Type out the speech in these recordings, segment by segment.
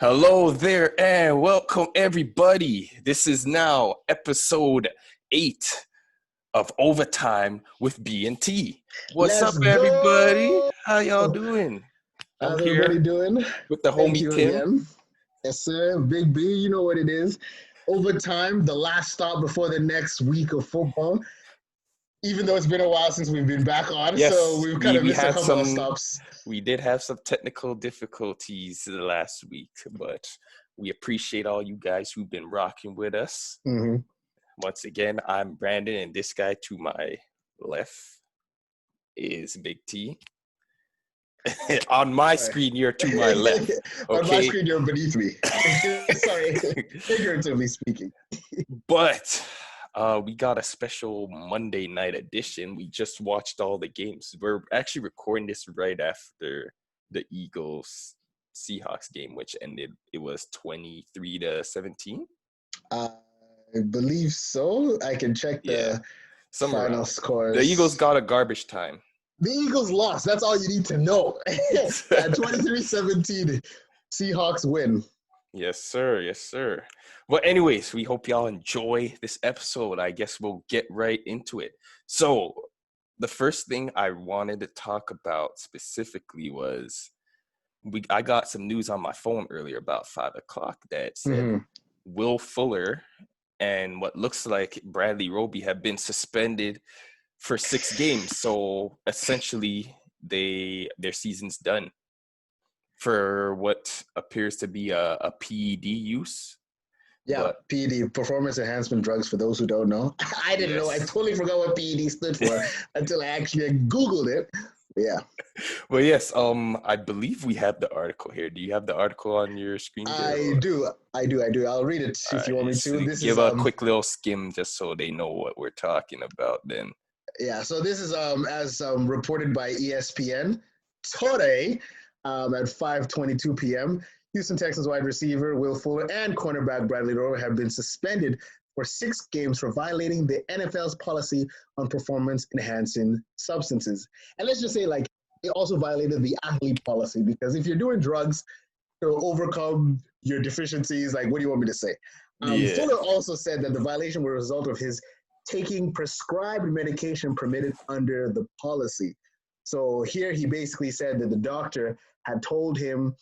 Hello there and welcome everybody. This is now episode 8 of Overtime with B&T. What's up Let's everybody? go. How y'all doing? I'm How's here everybody doing? with the Thank homie you Tim. again. Yes, sir. Big B, you know what it is. Overtime, the last stop before the next week of football. Even though it's been a while since we've been back on, so Yes, we've kind we, of we missed a had couple of some stops. we did have some technical difficulties last week, but we appreciate all you guys who've been rocking with us. Mm-hmm. Once again, I'm Brandon and this guy to my left is Big T. On my screen, you're to my left. Okay? On my screen, you're beneath me. Sorry, figuratively speaking. But we got a special Monday night edition. We just watched all the games. We're actually recording this right after the Eagles Seahawks game, which ended. It was 23-17. I believe so. I can check the final scores. The Eagles got a garbage time. The Eagles lost. That's all you need to know. 23-17, Seahawks win. Yes, sir. Yes, sir. Well, anyways, we hope y'all enjoy this episode. I guess we'll get right into it. So, the first thing I wanted to talk about specifically was I got some news on my phone earlier about 5 o'clock that said Will Fuller and what looks like Bradley Roby have been suspended for 6 games. So essentially, their season's done for what appears to be a PED use. Yeah, but PED, performance enhancement drugs, for those who don't know. I didn't know. I totally forgot what PED stood for until I actually Googled it. Yeah. Well, yes, I believe we have the article here. Do you have the article on your screen? I do. I'll read it if you want me to. This give is, a quick little skim just so they know what we're talking about then. Yeah, so this is as reported by ESPN today at 5:22 p.m. Houston Texans wide receiver Will Fuller and cornerback Bradley Roby have been suspended for 6 games for violating the NFL's policy on performance-enhancing substances. And let's just say, like, it also violated the athlete policy, because if you're doing drugs to overcome your deficiencies, like, what do you want me to say? Fuller also said that the violation was a result of his taking prescribed medication permitted under the policy. So here he basically said that the doctor had told him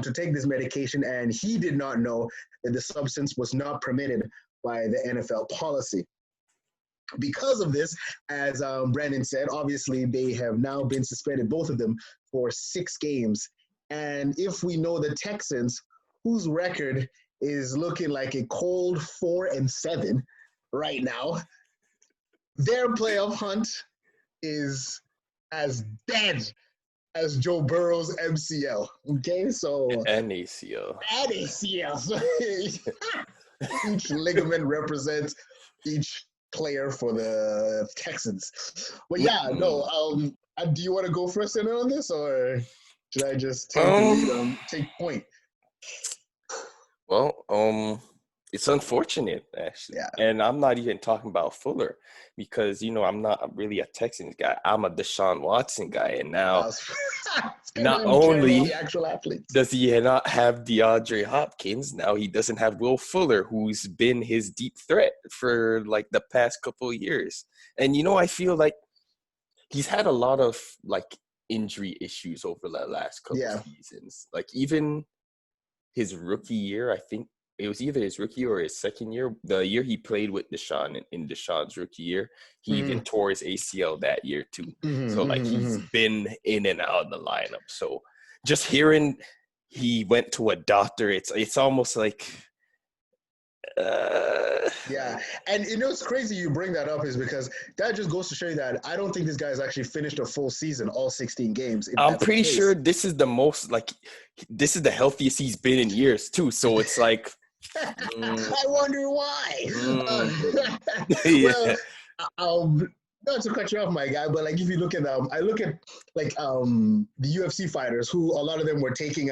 to take this medication, and he did not know that the substance was not permitted by the NFL policy. Because of this, as Brandon said, obviously they have now been suspended, both of them, for 6 games. And if we know the Texans, whose record is looking like a cold 4-7 right now, their playoff hunt is as dead as Joe Burrow's MCL. Okay, so and ACL. And ACL. So each ligament represents each player for the Texans. But yeah, no. Do you want to go first on this, or should I just take point? Well, it's unfortunate, actually. Yeah. And I'm not even talking about Fuller because, I'm not really a Texans guy. I'm a Deshaun Watson guy. And now, not only does he not have DeAndre Hopkins, now he doesn't have Will Fuller, who's been his deep threat for, like, the past couple of years. And, I feel like he's had a lot of, like, injury issues over the last couple of seasons. Like, even his rookie year, I think, it was either his rookie or his second year. The year he played with Deshaun in Deshaun's rookie year, he even tore his ACL that year too. So, like, he's been in and out of the lineup. So just hearing he went to a doctor, it's almost like yeah. And it's crazy you bring that up, is because that just goes to show you that I don't think this guy's actually finished a full season, all 16 games. I'm pretty sure this is the most, like, this is the healthiest he's been in years too. So it's like, I wonder why. Yeah. Well, not to cut you off, my guy, but, like, if you look at I look at, like, the UFC fighters, who a lot of them were taking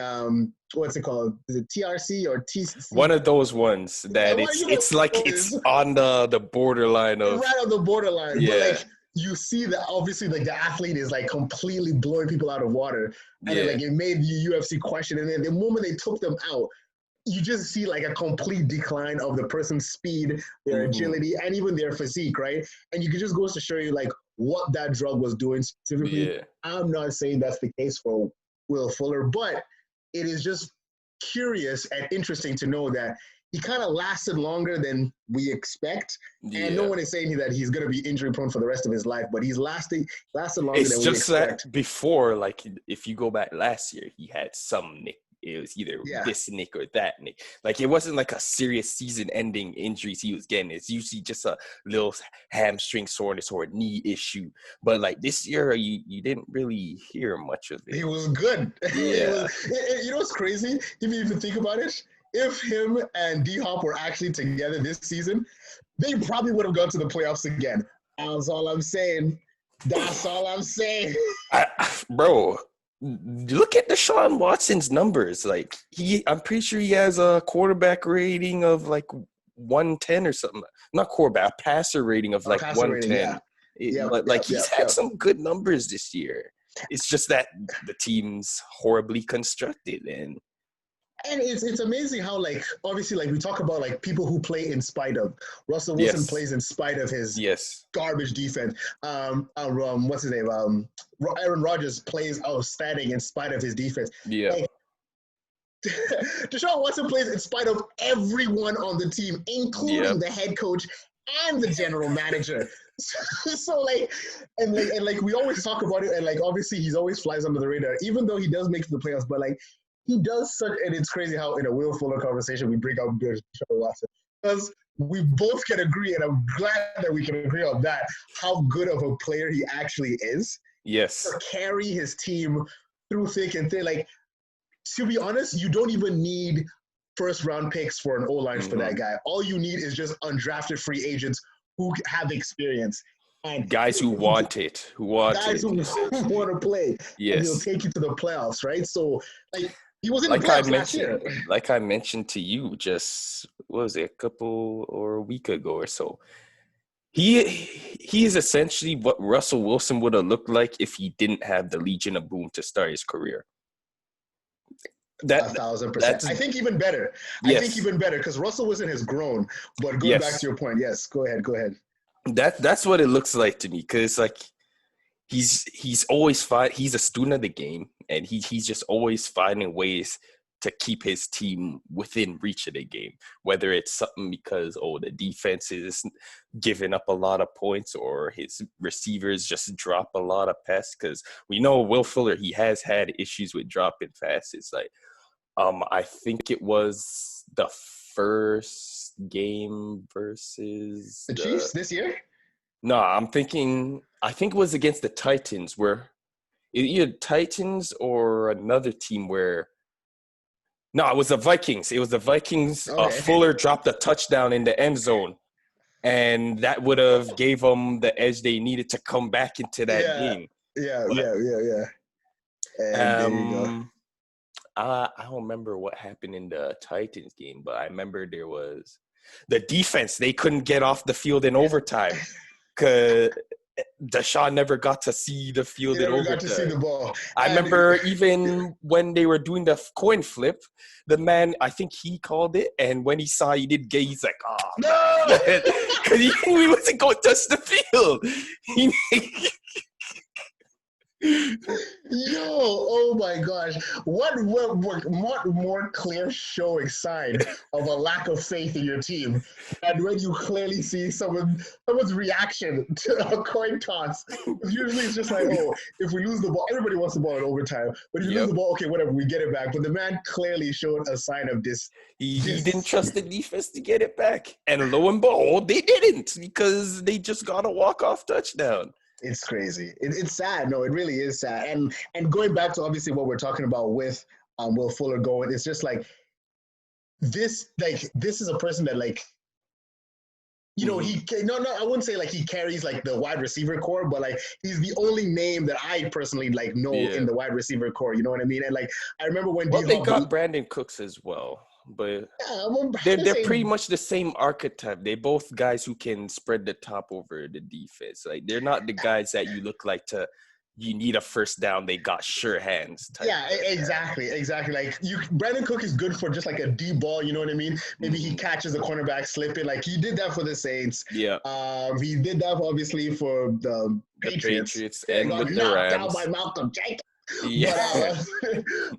what's it called? Is it TRC or TC? One of those ones that it's like it's on the borderline of, right on the borderline. Yeah. But, like, you see that obviously like the athlete is like completely blowing people out of water, and then like it made the UFC question, and then the moment they took them out, you just see like a complete decline of the person's speed, their agility, and even their physique, right? And you can just goes to show you like what that drug was doing specifically. I'm not saying that's the case for Will Fuller, but it is just curious and interesting to know that he kind of lasted longer than we expect. And no one is saying that he's going to be injury prone for the rest of his life, but he's lasted longer than we expect. It's just that before, like if you go back last year, he had some nick. It was either this nick or that nick. Like it wasn't like a serious season-ending injuries he was getting. It's usually just a little hamstring soreness or a knee issue. But like this year, you didn't really hear much of it. He was good. Yeah. You know what's crazy? If you even think about it, if him and D-Hop were actually together this season, they probably would have gone to the playoffs again. That's all I'm saying. That's all I'm saying. Bro. Look at Deshaun Watson's numbers. Like I'm pretty sure he has a quarterback rating of like 110 or something. Not quarterback, a passer rating of like 110. He's had some good numbers this year. It's just that the team's horribly constructed, and it's amazing how like obviously like we talk about like people who play in spite of. Russell Wilson plays in spite of his garbage defense. What's his name? Aaron Rodgers plays outstanding in spite of his defense. Like, Deshaun Watson plays in spite of everyone on the team, including the head coach and the general manager. So like we always talk about it, and like obviously he's always flies under the radar, even though he does make the playoffs, but like he does such, and it's crazy how in a Will Fuller conversation we bring up Deshaun Watson, because we both can agree, and I'm glad that we can agree on that, how good of a player he actually is. Yes. To carry his team through thick and thin. Like, to be honest, you don't even need first round picks for an O-line for that guy. All you need is just undrafted free agents who have experience. And guys who want it. Who want to play. Yes. And he'll take you to the playoffs, right? So, like, he was in the playoffs last year. Like I mentioned to you just, what was it, a week ago or so. He is essentially what Russell Wilson would have looked like if he didn't have the Legion of Boom to start his career. 1,000%. I think even better. I think even better because Russell Wilson has grown. But going back to your point, yes, go ahead. That's what it looks like to me, because like he's always he's a student of the game, and he's just always finding ways to keep his team within reach of the game, whether it's something because the defense is giving up a lot of points or his receivers just drop a lot of passes, because we know Will Fuller, he has had issues with dropping passes. Like I think it was the first game versus the Chiefs this year. No, I think it was against the Titans, where either Titans or another team where. No, it was the Vikings. Okay. Fuller dropped a touchdown in the end zone, and that would have gave them the edge they needed to come back into that game. Yeah. And there you go. I don't remember what happened in the Titans game, but I remember there was the defense. They couldn't get off the field in overtime because Deshaun never got to see the field in overtime. Got to see the ball. I remember even when they were doing the coin flip, the man, I think he called it, and when he saw he did get, he's like, "Oh no!" Because he knew he wasn't going to touch the field. Yo, oh my gosh. What more clear showing sign of a lack of faith in your team than when you clearly see someone's reaction to a coin toss? Usually it's just like, if we lose the ball, everybody wants the ball in overtime. But if you lose the ball, okay, whatever, we get it back. But the man clearly showed a sign of this. He didn't trust the defense to get it back. And lo and behold, they didn't, because they just got a walk-off touchdown. It's crazy. It's sad. No, it really is sad. And going back to obviously what we're talking about with Will Fuller going, it's just like this is a person that like, you know, I wouldn't say like he carries like the wide receiver core, but like he's the only name that I personally like know in the wide receiver core. You know what I mean? And like I remember when they got Brandon Cooks as well. but they're pretty much the same archetype. They both guys who can spread the top over the defense. Like they're not the guys that you look like you need a first down. They got sure hands. Yeah, exactly. Like Brandon Cook is good for just like a deep ball. You know what I mean? Maybe he catches the cornerback slipping. Like he did that for the Saints. Yeah. He did that obviously for the Patriots and with the Rams. Down by Malcolm Jenkins. Yeah.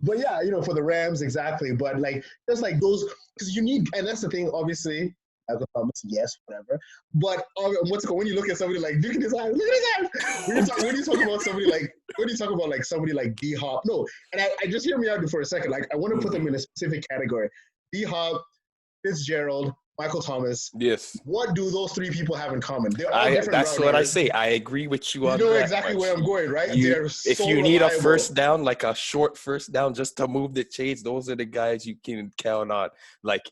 But yeah, for the Rams, exactly. But like, just like those, because you need, and that's the thing, obviously, Michael Thomas, yes, whatever. But when you look at somebody like, look at his eyes. When you talk about somebody like D-Hop, no, and I just hear me out for a second. Like, I want to put them in a specific category. D-Hop, Fitzgerald, Michael Thomas. Yes. What do those three people have in common? They're all different. That's what I say. I agree with you on that. You know exactly where I'm going, right? If you need a first down, like a short first down, just to move the chains, those are the guys you can count on. Like,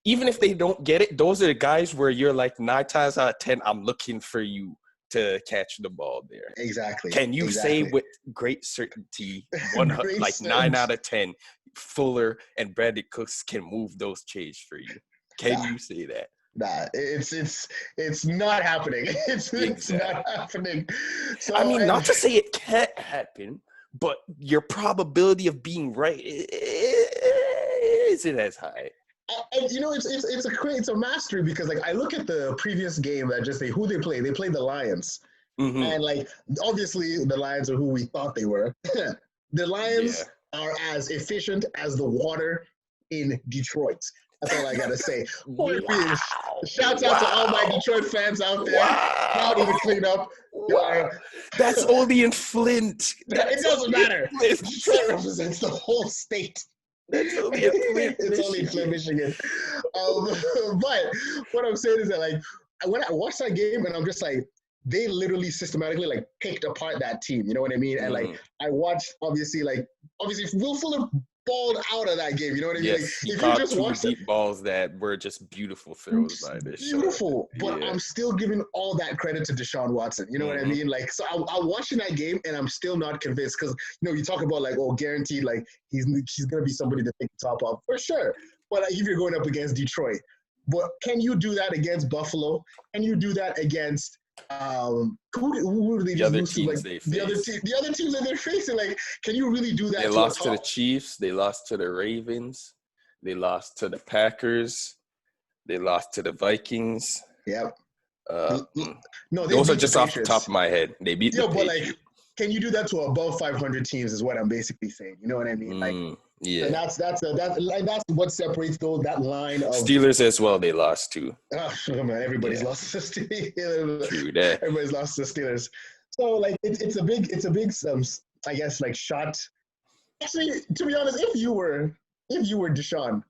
even if they don't get it, those are the guys where you're like 9 times out of 10, I'm looking for you to catch the ball there. Exactly. Can you say with great certainty, 9 out of 10, Fuller and Brandon Cooks can move those chains for you? Can you say that? Nah, it's not happening. It's not happening. So, I mean, not to say it can't happen, but your probability of being right isn't as high. And it's a mastery because like I look at the previous game that just say who they play. They played the Lions, and like obviously the Lions are who we thought they were. The Lions are as efficient as the water in Detroit. That's all I gotta say. Wow. Shouts out to all my Detroit fans out there. Proud of the cleanup. Wow. That's only in Flint. It doesn't matter. Detroit represents the whole state. That's only in Flint. It's only in Flint, Michigan. But what I'm saying is that like when I watched that game and I'm just like, they literally systematically like picked apart that team. You know what I mean? And like I watched obviously Will Fuller balled out of that game. You know what I mean? Yes, like, he if caught you just two deep balls that were just beautiful throws by this. Beautiful, but I'm still giving all that credit to Deshaun Watson. You know what I mean? Like, so I'm watching that game and I'm still not convinced because you talk about like, guaranteed, like he's gonna be somebody to take the top off for sure. But like, if you're going up against Detroit, but can you do that against Buffalo? Can you do that against who do they just lose to? Like the other teams that they're facing, like, can you really do that? They lost to the Chiefs, they lost to the Ravens, they lost to the Packers, they lost to the Vikings. Yep. No, those are just off the top of my head. They beat the Patriots. But like, can you do that to above 500 teams? Is what I'm basically saying. You know what I mean? Like, yeah. And that's what separates that line of Steelers as well. They lost too. Oh man, everybody's lost to the Steelers. True that. Everybody's lost to the Steelers. So like, it's a big I guess like shot. Actually, to be honest, if you were Deshaun,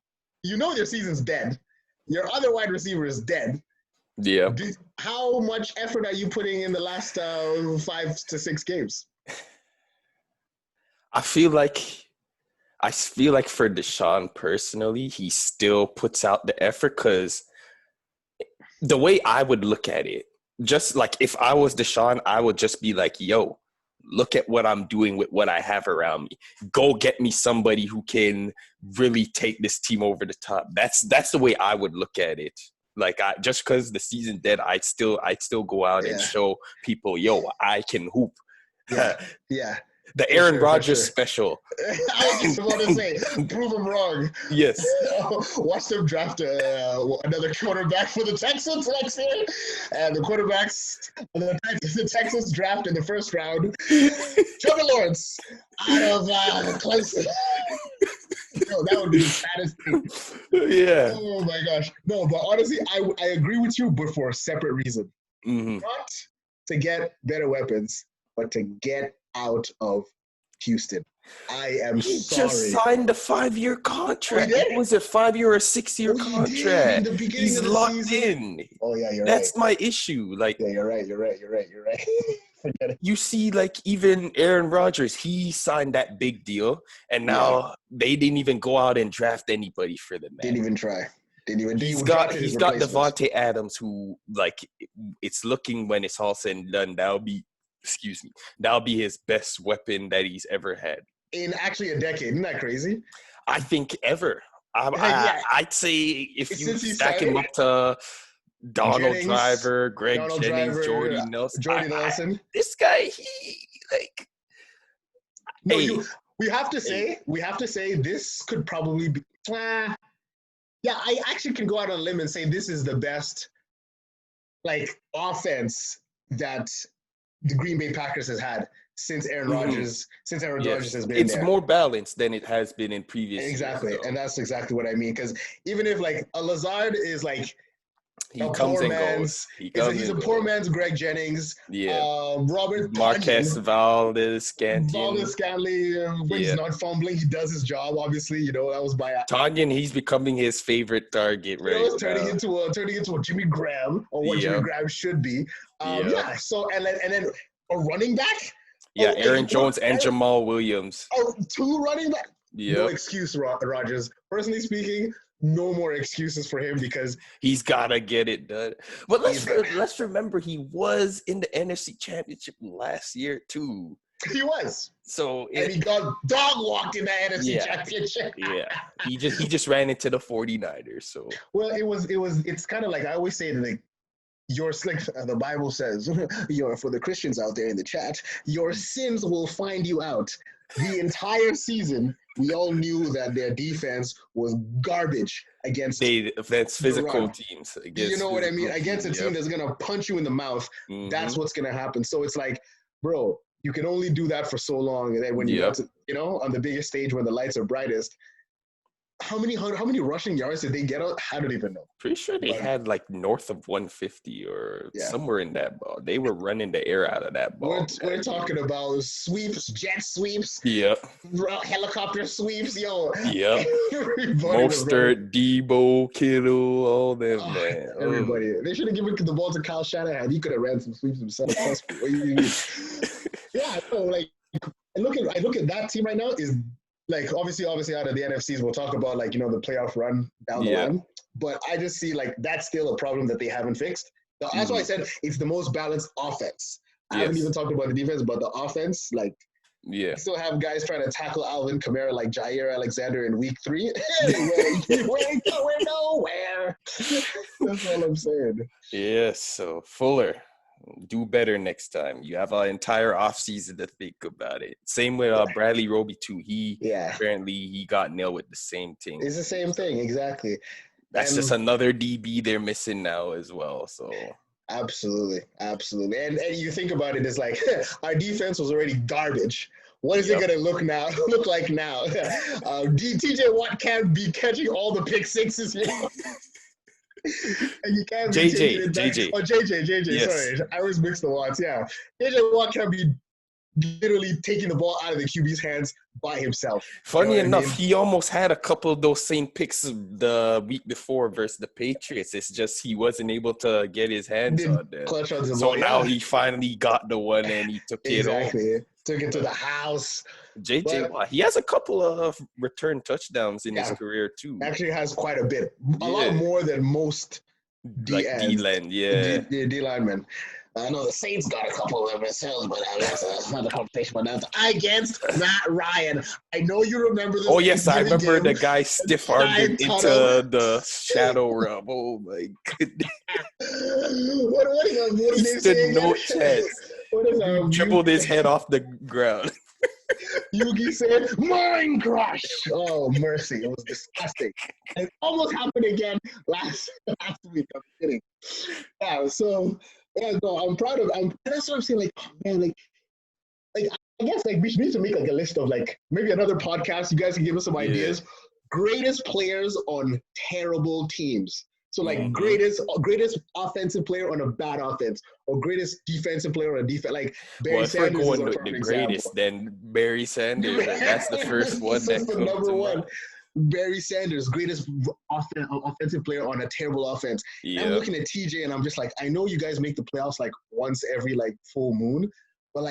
your season's dead. Your other wide receiver is dead. Yeah. How much effort are you putting in the last 5 to 6 games? I feel like for Deshaun personally, he still puts out the effort because the way I would look at it, just like if I was Deshaun, I would just be like, yo, look at what I'm doing with what I have around me. Go get me somebody who can really take this team over the top. That's the way I would look at it. Like, just because the season dead, I'd still go out and show people, yo, I can hoop. Yeah. The Aaron Rodgers special. I was just about to say, prove him wrong. Yes. Watch them draft another quarterback for the Texans next year. And the quarterbacks, the Texans draft in the first round, Trevor Lawrence out of Clemson. No, that would be the saddest thing. Yeah. Oh, my gosh. No, but honestly, I agree with you, but for a separate reason. Mm-hmm. Not to get better weapons, but to get out of Houston. I am he sorry. He just signed a 5-year contract. What was it, 5-year or 6-year contract? He's locked in. Oh, yeah, you're That's my issue. Like, yeah, you're right. Forget it. You see, like, even Aaron Rodgers, he signed that big deal, and now they didn't even go out and draft anybody for the man. Didn't even try. He's got Devontae Adams, who, like, it's looking when it's all said and done, that'll be his best weapon that he's ever had. In actually a decade. Isn't that crazy? I think ever. I'd say if you stack him up to Donald Driver, Greg Jennings, Jordy Nelson. This guy, we have to say this could probably be. I actually can go out on a limb and say this is the best, offense that the Green Bay Packers has had since Aaron Rodgers. Since Aaron Rodgers has been there. It's more balanced than it has been in previous years. Exactly, and that's exactly what I mean. Because even if a Lazard is he comes and goes. He's a poor man's Greg Jennings. Yeah. Robert Marquez Valdez-Scantling. When he's not fumbling, he does his job. Obviously, that was by Tonyan. He's becoming his favorite target, right? Turning into a Jimmy Graham, or what Jimmy Graham should be. So and then a running back. Yeah, Aaron Jones and Jamal Williams. Two running back. Yeah. No excuse, Rodgers. Personally speaking, no more excuses for him because he's gotta get it done. But let's remember he was in the NFC Championship last year too. He was. And he got dog walked in the NFC Championship. Yeah. He just ran into the 49ers. So it's kind of like I always say that the Bible says, for the Christians out there in the chat, your sins will find you out. The entire season, we all knew that their defense was garbage against physical teams. You know what I mean? Against a team that's going to punch you in the mouth, that's what's going to happen. So it's like, bro, you can only do that for so long. And then when you get to, on the biggest stage when the lights are brightest, how many rushing yards did they get out? I don't even know. Pretty sure they had north of 150 or somewhere in that ball. They were running the air out of that ball. We're talking about sweeps, jet sweeps, helicopter sweeps, Mostert, Debo, Kittle, all them, man. Everybody. They should have given the ball to Kyle Shanahan. He could have ran some sweeps himself. What do you mean? I look at that team right now is. Obviously out of the NFCs, we'll talk about the playoff run down the line. But I just see that's still a problem that they haven't fixed. That's why I said it's the most balanced offense. I haven't even talked about the defense, but the offense, you still have guys trying to tackle Alvin Kamara like Jair Alexander in week 3. We're going nowhere. That's all I'm saying. Yes, so Fuller. Do better next time. You have an entire offseason to think about it. Same with Bradley Roby too. Apparently he got nailed with the same thing. It's the same thing, exactly. That's just another DB they're missing now as well. So absolutely. And you think about it, it's our defense was already garbage. What is it going to look like now? TJ Watt can't be catching all the pick sixes. And you can't be JJ. Oh, JJ. Yes. Sorry, I always mix the Watts. Yeah, JJ Watt can't be literally taking the ball out of the QB's hands by himself. Funny enough, he almost had a couple of those same picks the week before versus the Patriots. It's just he wasn't able to get his hands on them. So now he finally got the one and he took it home. Took it to the house. JJ Watt, he has a couple of return touchdowns in his career too. Actually has quite a bit. A lot more than most D-line, D-linemen. I know the Saints got a couple of themselves, but that's another conversation. But that's against Matt Ryan. I know you remember this. Oh, yes, I remember the guy stiff-armed into the shadow realm. Oh, my goodness. What he stood no chance. Dribbled his head off the ground. Yugi said, "Mind crush." Oh, mercy. It was disgusting. It almost happened again last week. I'm kidding. Yeah, so... Yeah, no, I'm proud of. That's what I'm saying. I guess we need to make a list of maybe another podcast. You guys can give us some ideas. Greatest players on terrible teams. So greatest offensive player on a bad offense, or greatest defensive player on a defense. Barry Sanders. If we're going with the greatest, then Barry Sanders. That's the first one that comes number to one. mind. Barry Sanders, greatest offensive player on a terrible offense. Yeah. I'm looking at TJ and I'm just I know you guys make the playoffs once every full moon, but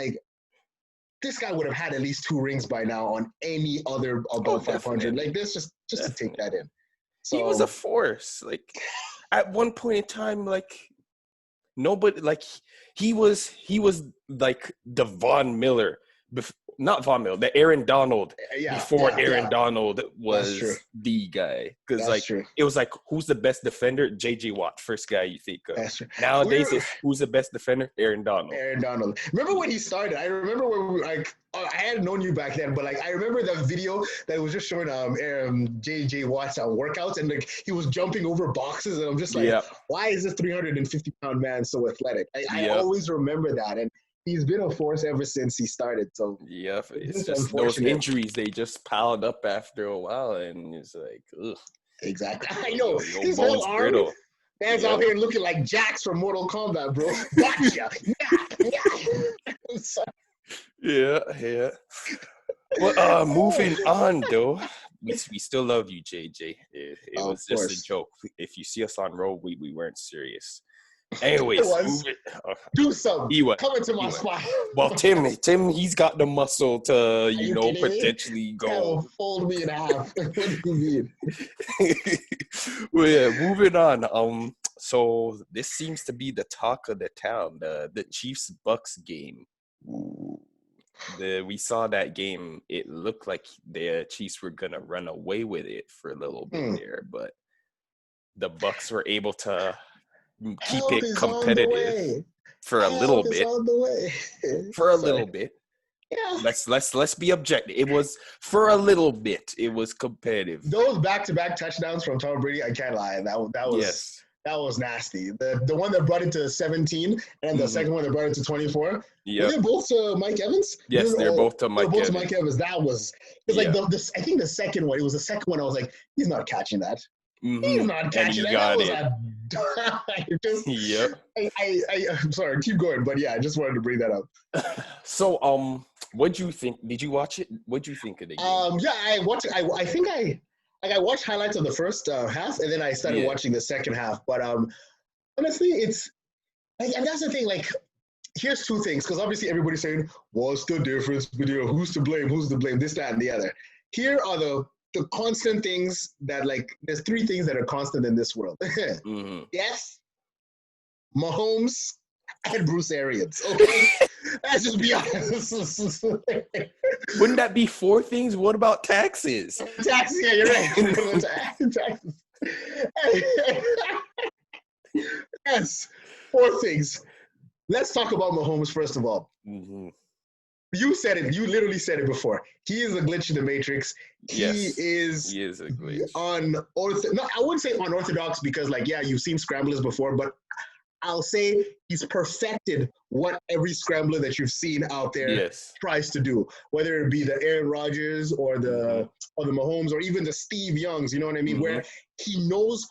this guy would have had at least 2 rings by now on any other above 500. This just to take that in. So, he was a force. At one point in time, nobody he was the Von Miller not Von Miller, the Aaron Donald before Aaron Donald was the guy. Because like it was like, who's the best defender? J.J. Watt, first guy you think of. That's true. Nowadays, it's who's the best defender? Aaron Donald. Aaron Donald. Remember when he started? I remember when I hadn't known you back then, but like I remember the video that was just showing J.J. Watt's workouts, and like he was jumping over boxes, and I'm just like, why is this 350-pound man so athletic? I always remember that, and he's been a force ever since he started. So it's just those injuries, they just piled up after a while, and it's like, ugh. Exactly. I know. His whole arm, man's out here looking like Jax from Mortal Kombat, bro. Gotcha. Yeah. Well, moving on though. We still love you, JJ. It was just a joke. If you see us on road, we weren't serious. Anyways, do something. Come into my spot. Well, Tim, he's got the muscle to, potentially go. Fold me in half. What do you mean? Well, yeah, moving on. So this seems to be the talk of the town, the Chiefs-Bucks game. We saw that game. It looked like the Chiefs were gonna run away with it for a little bit there, but the Bucks were able to keep it competitive for a little bit. For a little bit. Yeah. Let's be objective. It was for a little bit. It was competitive. Those back-to-back touchdowns from Tom Brady, I can't lie. That was nasty. The one that brought it to 17 and the second one that brought it to 24. Yeah. Were they both to Mike Evans? Yes, they're both to Mike Evans. Mike Evans. That was like I think the second one. It was the second one. I was like, he's not catching that. He's not catching that. I'm sorry, keep going, but yeah, I just wanted to bring that up. So, what'd you think? Did you watch it? What'd you think of the game? Yeah, I watched it. I think I watched highlights of the first half, and then I started watching the second half. But honestly, it's and that's the thing. Like, here's two things, because obviously everybody's saying, "What's the difference between who's to blame? Who's to blame? This, that, and the other." Here are the constant things that, like, there's three things that are constant in this world. Yes, Mahomes and Bruce Arians. Okay, let's just be honest. Wouldn't that be four things? What about taxes? Taxes, yeah, you're right. Taxes. Yes, four things. Let's talk about Mahomes first of all. You said it. You literally said it before. He is a glitch in the matrix. He is a glitch. I wouldn't say unorthodox because, like, yeah, you've seen scramblers before, but I'll say he's perfected what every scrambler that you've seen out there tries to do, whether it be the Aaron Rodgers or the Mahomes or even the Steve Youngs. You know what I mean? Where he knows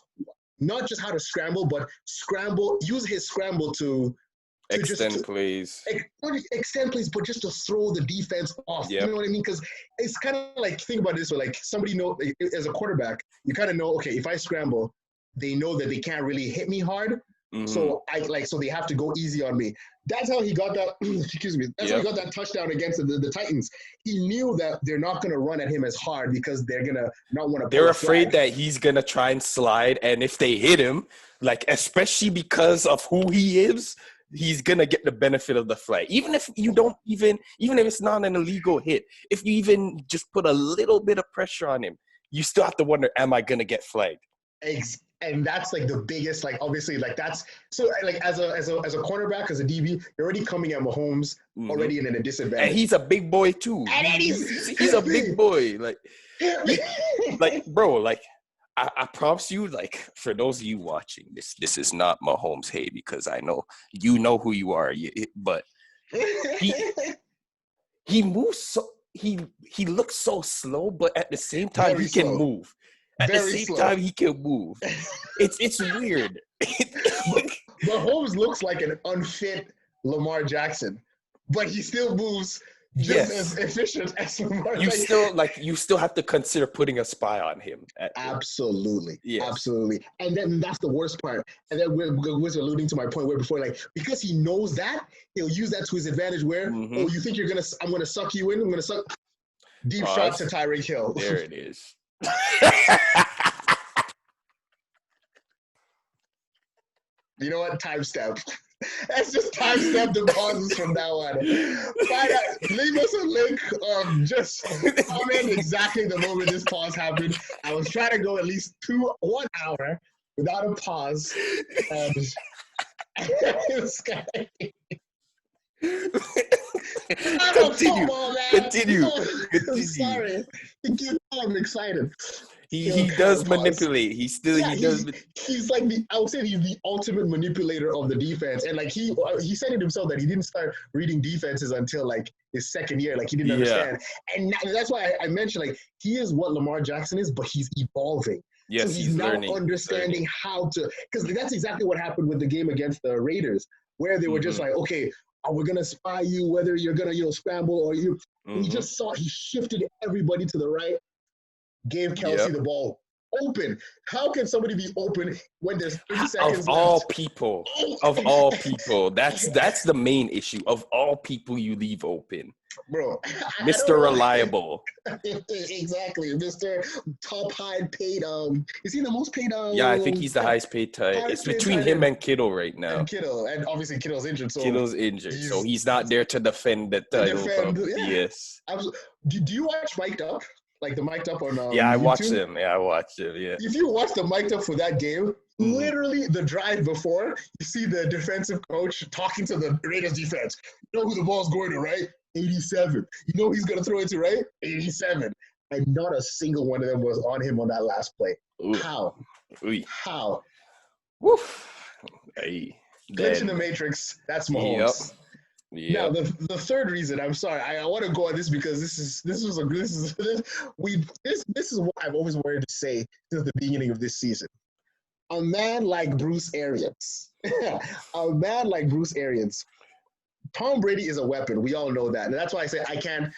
not just how to scramble, but use his scramble to extend plays, but just to throw the defense off. You know what I mean? Because it's kind of like, think about it this way: like, somebody as a quarterback, you kind of know, okay, if I scramble, they know that they can't really hit me hard. So they have to go easy on me. That's how he got that. Excuse me. That's how he got that touchdown against the Titans. He knew that they're not going to run at him as hard because they're gonna not want to. They're afraid that he's gonna try and slide, and if they hit him, like, especially because of who he is, he's gonna get the benefit of the flag. Even if it's not an illegal hit, if you even just put a little bit of pressure on him, you still have to wonder, am I gonna get flagged? And that's like the biggest, like, obviously, like, that's so, like, as a cornerback, as a DB, you're already coming at Mahomes already in a disadvantage. And he's a big boy too. And he's a big boy. Like, bro, like, I promise you, like, for those of you watching, this is not Mahomes hate, because I know you know who you are, but he moves so he looks so slow, but at the same time he can move. At the same time, he can move. It's weird. Mahomes looks like an unfit Lamar Jackson, but he still moves just as efficient as Lamar. You still have to consider putting a spy on him. Absolutely. Absolutely. And then that's the worst part. And then we're alluding to my point where before, like, because he knows that, he'll use that to his advantage where, oh, you think I'm going to suck you in? I'm going to suck. Deep shot to Tyreek Hill. There it is. You know what? Timestamp. Let's just timestamp the pauses from now on. Leave us a link. Just comment exactly the moment this pause happened. I was trying to go at least 1 hour without a pause. And it was kind of... Continue. I'm sorry. I'm excited. He does manipulate. He's like I would say he's the ultimate manipulator of the defense. And like he said it himself that he didn't start reading defenses until like his second year. Like he didn't understand. And that's why I mentioned like he is what Lamar Jackson is, but he's evolving. Yes, so he's now learning. Understanding how to, because that's exactly what happened with the game against the Raiders, where they were just like, okay, we're gonna spy you, whether you're gonna scramble or you. He just he shifted everybody to the right. Gave Kelsey the ball open. How can somebody be open when there's 30 seconds of all people? Of all people, that's the main issue. Of all people, you leave open, bro. Mr. Reliable. Exactly, Mr. Top high paid. Is he the most paid? Yeah, I think he's the highest paid tight. It's between him and Kittle right now. And obviously Kittle's injured. So he's not there to defend the title. Yes. Absolutely. Do you watch Mic'd Up? Like the Mic'd Up on yeah, I YouTube? watched him. Yeah, I watched him. Yeah. If you watch the Mic'd Up for that game, literally the drive before, you see the defensive coach talking to the Raiders defense. You know who the ball's going to, right? 87. You know he's going to throw it to, right? 87. And not a single one of them was on him on that last play. Ooh. How? Ooh. How? Woof. Hey. Glitch in the Matrix. That's Mahomes. Yep. Now the third reason, I'm sorry, I want to go on this because this is what I've always wanted to say since the beginning of this season. A man like Bruce Arians, Tom Brady is a weapon. We all know that, and that's why I say I can't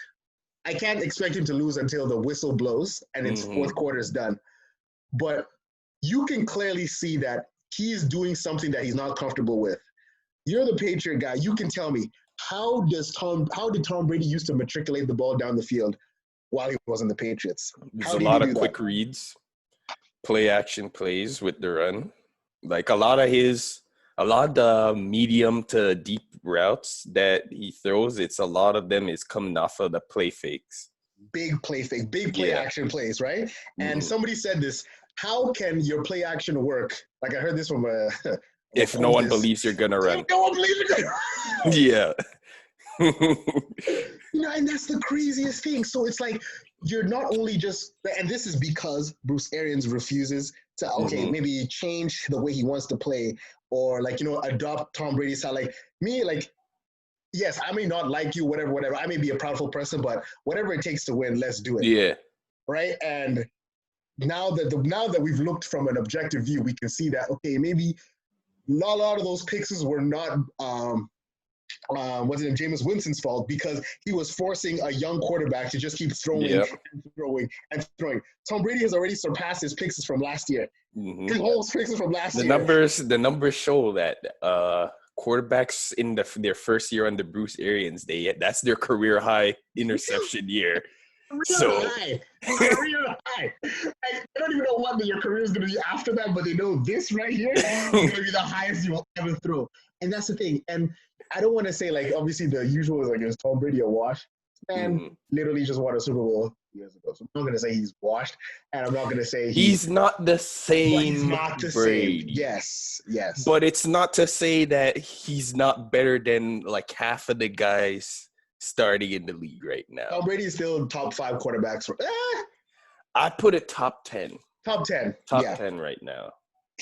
expect him to lose until the whistle blows and its fourth quarter is done. But you can clearly see that he is doing something that he's not comfortable with. You're the Patriot guy. You can tell me. How did Tom Brady used to matriculate the ball down the field while he was in the Patriots? There's a lot of quick reads, play action plays with the run. Like a lot of the medium to deep routes that he throws, a lot of them is coming off of the play fakes. Big play fake, big play action plays, right? And somebody said this, how can your play action work? Like I heard this from if no one believes you're gonna run. No one believes you're gonna run. Yeah. And that's the craziest thing. So it's like you're not only just, and this is because Bruce Arians refuses to maybe change the way he wants to play or adopt Tom Brady's style. Like me, yes, I may not like you, whatever. I may be a proudful person, but whatever it takes to win, let's do it. Yeah. Right. And now that we've looked from an objective view, we can see that maybe a lot of those picks were not Jameis Winston's fault because he was forcing a young quarterback to just keep throwing and throwing and throwing. Tom Brady has already surpassed his picks from last year. His whole picks from last year. The numbers show that quarterbacks in their first year under Bruce Arians, that's their career high interception year. Career high. I don't even know what your career is going to be after that, but they know this right here is going to be the highest you will ever throw. And that's the thing. And I don't want to say, obviously the usual is is Tom Brady a wash? Man, literally just won a Super Bowl years ago. So I'm not going to say he's washed, and I'm not going to say he's not the same. He's not the Brady. Same. Yes. But it's not to say that he's not better than half of the guys starting in the league right now. Tom Brady is still top 5 quarterbacks. I put it top 10. Top 10. Top 10 right now.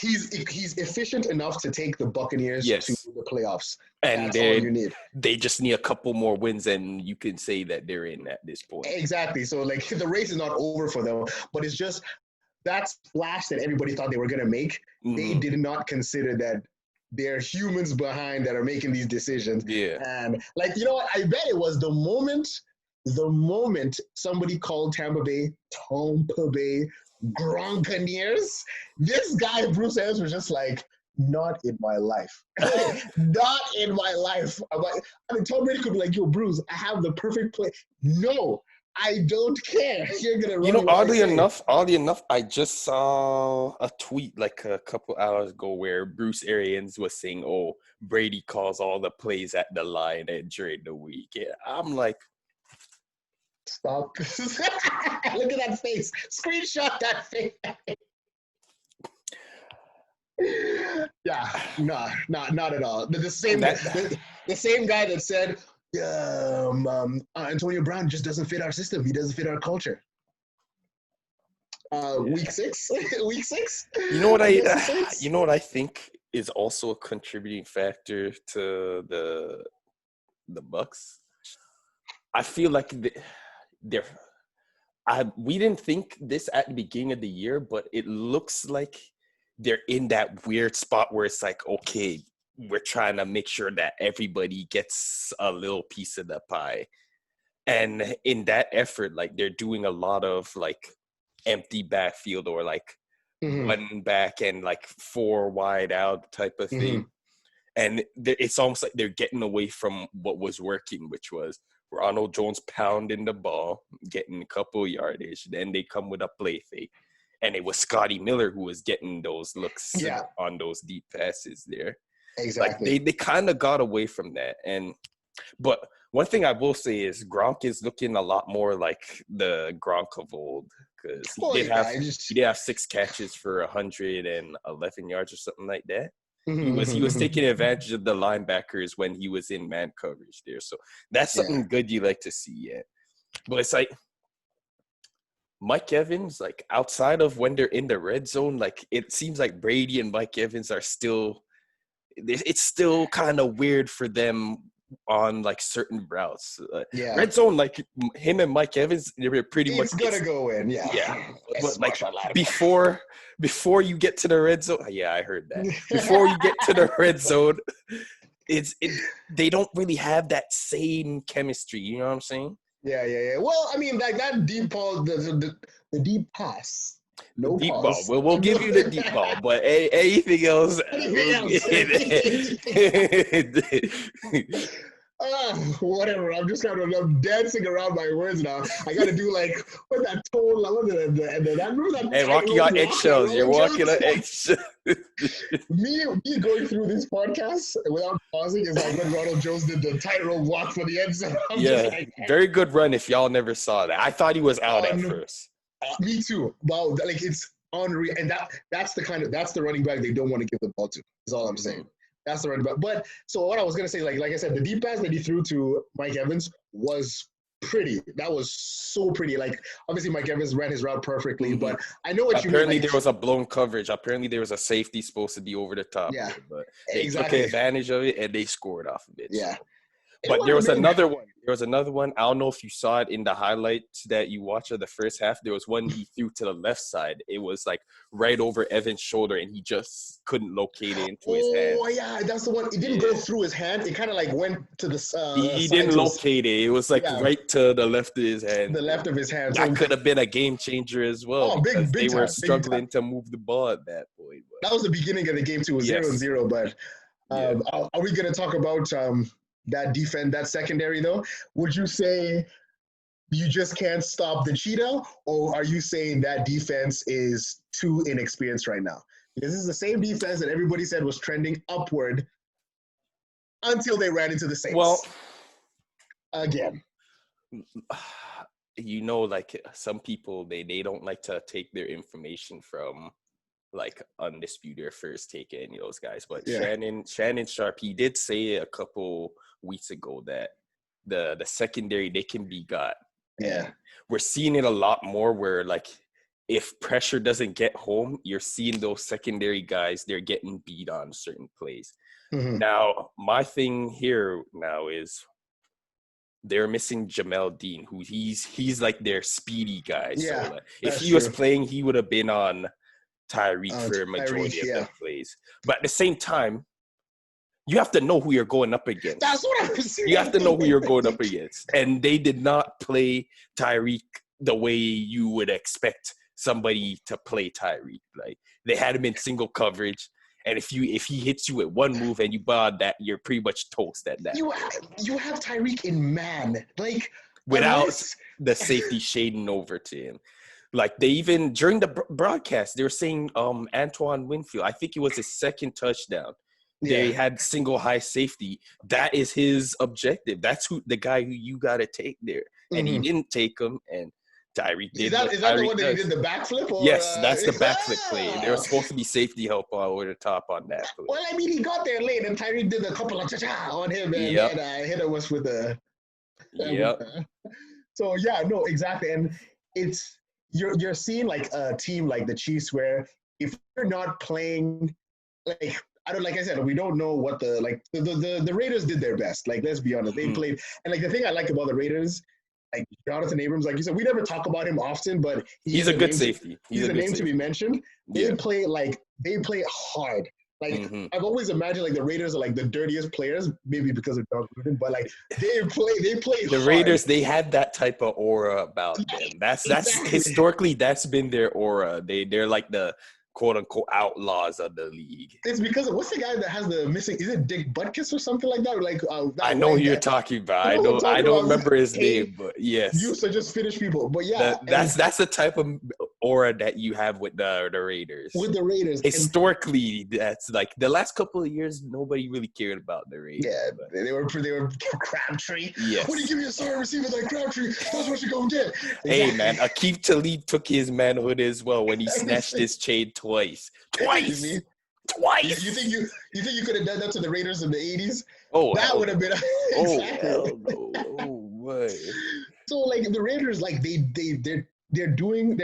He's efficient enough to take the Buccaneers to the playoffs. And that's all you need. They just need a couple more wins, and you can say that they're in at this point. Exactly. So, the race is not over for them, but it's just that splash that everybody thought they were going to make. They did not consider that there are humans behind that are making these decisions. Yeah. And what? I bet it was the moment somebody called Tampa Bay Gronkaneers, this guy, Bruce Arians, was just not in my life. Not in my life. Tom Brady could be yo, Bruce, I have the perfect play. No. I don't care. You're gonna run. Oddly enough, I just saw a tweet like a couple hours ago where Bruce Arians was saying, "Oh, Brady calls all the plays at the line and during the week." Yeah, I'm like, stop. Look at that face. Screenshot that face. Yeah, no, not at all. The same guy that said, Antonio Brown just doesn't fit our system. He doesn't fit our culture. Week 6. Week 6. You know what I think is also a contributing factor to the Bucks. I feel like we didn't think this at the beginning of the year, but it looks like they're in that weird spot where it's like, okay, we're trying to make sure that everybody gets a little piece of the pie. And in that effort, like they're doing a lot of like empty backfield or like one back and like 4 wide out type of thing. And it's almost like they're getting away from what was working, which was Ronald Jones pounding the ball, getting a couple yardage. Then they come with a play fake. And it was Scotty Miller who was getting those looks on those deep passes there. Exactly. Like they kind of got away from that. But one thing I will say is Gronk is looking a lot more like the Gronk of old because he did have 6 catches for 111 yards or something like that. He was taking advantage of the linebackers when he was in man coverage there. So that's something good you like to see. Yeah. But it's like Mike Evans, like outside of when they're in the red zone, like it seems like Brady and Mike Evans are still – it's still kind of weird for them on like certain routes. Red zone, like him and Mike Evans, they're pretty much gonna go in. But like before you get to the red zone, I heard that. Before you get to the red zone, they don't really have that same chemistry. You know what I'm saying? Yeah. Well, I mean, like that deep ball, the deep pass. No deep pause. ball. We'll give you the deep ball, but anything else? Whatever. I'm just I'm dancing around my words now. I got to do like what that tone. Hey, walking on eggshells. You're walking on eggshells. me going through this podcast without pausing is like when Ronald Jones did the tightrope walk for the end zone. Very good run. If y'all never saw that, I thought he was out at first. Me too. Wow, like it's unreal, and that's the running back they don't want to give the ball to. Is all I'm saying. That's the running back. But so what I was gonna say, like I said, the deep pass that he threw to Mike Evans was pretty. That was so pretty. Like obviously Mike Evans ran his route perfectly, but I know what you mean. Apparently there was a blown coverage. Apparently there was a safety supposed to be over the top. Yeah, but they took advantage of it and they scored off of it. Yeah. So. But there was another one. I don't know if you saw it in the highlights that you watched of the first half. There was one he threw to the left side. It was like right over Evans' shoulder, and he just couldn't locate it into his hand. Oh, yeah. That's the one. It didn't go through his hand. It kind of like went to the he didn't locate it. It was like right to the left of his hand. The left of his hand. That could have been a game changer as well. Oh, big they time, were struggling to move the ball at that point. That was the beginning of the game, too. It was 0-0. But are we going to talk about that secondary though? Would you say you just can't stop the cheetah, or are you saying that defense is too inexperienced right now? Because this is the same defense that everybody said was trending upward until they ran into the Saints. Well, again, like some people, they don't like to take their information from like Undisputed or First Take, any of those guys. But Shannon Sharp, he did say a couple weeks ago that the secondary, they can be got. Yeah. We're seeing it a lot more where like if pressure doesn't get home, you're seeing those secondary guys, they're getting beat on certain plays. Now, my thing here now is they're missing Jamel Dean, who he's like their speedy guy. Yeah, so like, if he was playing, he would have been on Tyreek for a majority of the plays. But at the same time, you have to know who you're going up against. That's what I was saying. You have to know who you're going up against. And they did not play Tyreek the way you would expect somebody to play Tyreek. Like they had him in single coverage. And if he hits you with one move and you bod that, you're pretty much toast at that. You have Tyreek in man. Like without the safety shading over to him. Like they even during the broadcast, they were saying Antoine Winfield, I think it was his second touchdown. They had single high safety. That is his objective. That's the guy who you got to take there. And he didn't take him. And Tyreek did. Is that the one that he did the backflip? Or, yes, that's the backflip play. There was supposed to be safety help over the top on that play. Well, I mean, he got there late, and Tyreek did a couple of cha-cha on him, and hit him with the. Yep. So yeah, no, exactly, and it's you're seeing like a team like the Chiefs where if you're not playing like. Like I said, we don't know what the Raiders did their best. Like, let's be honest, they played, and like the thing I like about the Raiders, like Jonathan Abrams, like you said, we never talk about him often, but he's a good safety. He's a name to be mentioned. They play hard. Like I've always imagined like the Raiders are like the dirtiest players, maybe because of John Gruden, but like they play the hard. Raiders, they have that type of aura about them. That's historically that's been their aura. They're like the quote unquote outlaws of the league. It's because what's the guy that has the missing? Is it Dick Butkus or something like that? Or like I know who you're talking about. I don't remember his name, but yes. You so just finish people, but yeah, that's the type of aura that you have with the Raiders. With the Raiders, historically, that's like the last couple of years, nobody really cared about the Raiders. Yeah, they were Crabtree. Yes. When you give me a sorry receiver like Crabtree, that's what you're gonna get. Hey man, Akeem Talib took his manhood as well when he snatched his chain twice. You think you could have done that to the Raiders in the 80s? Oh, that would have been exactly. Hell no. Oh boy. So like the Raiders, like they're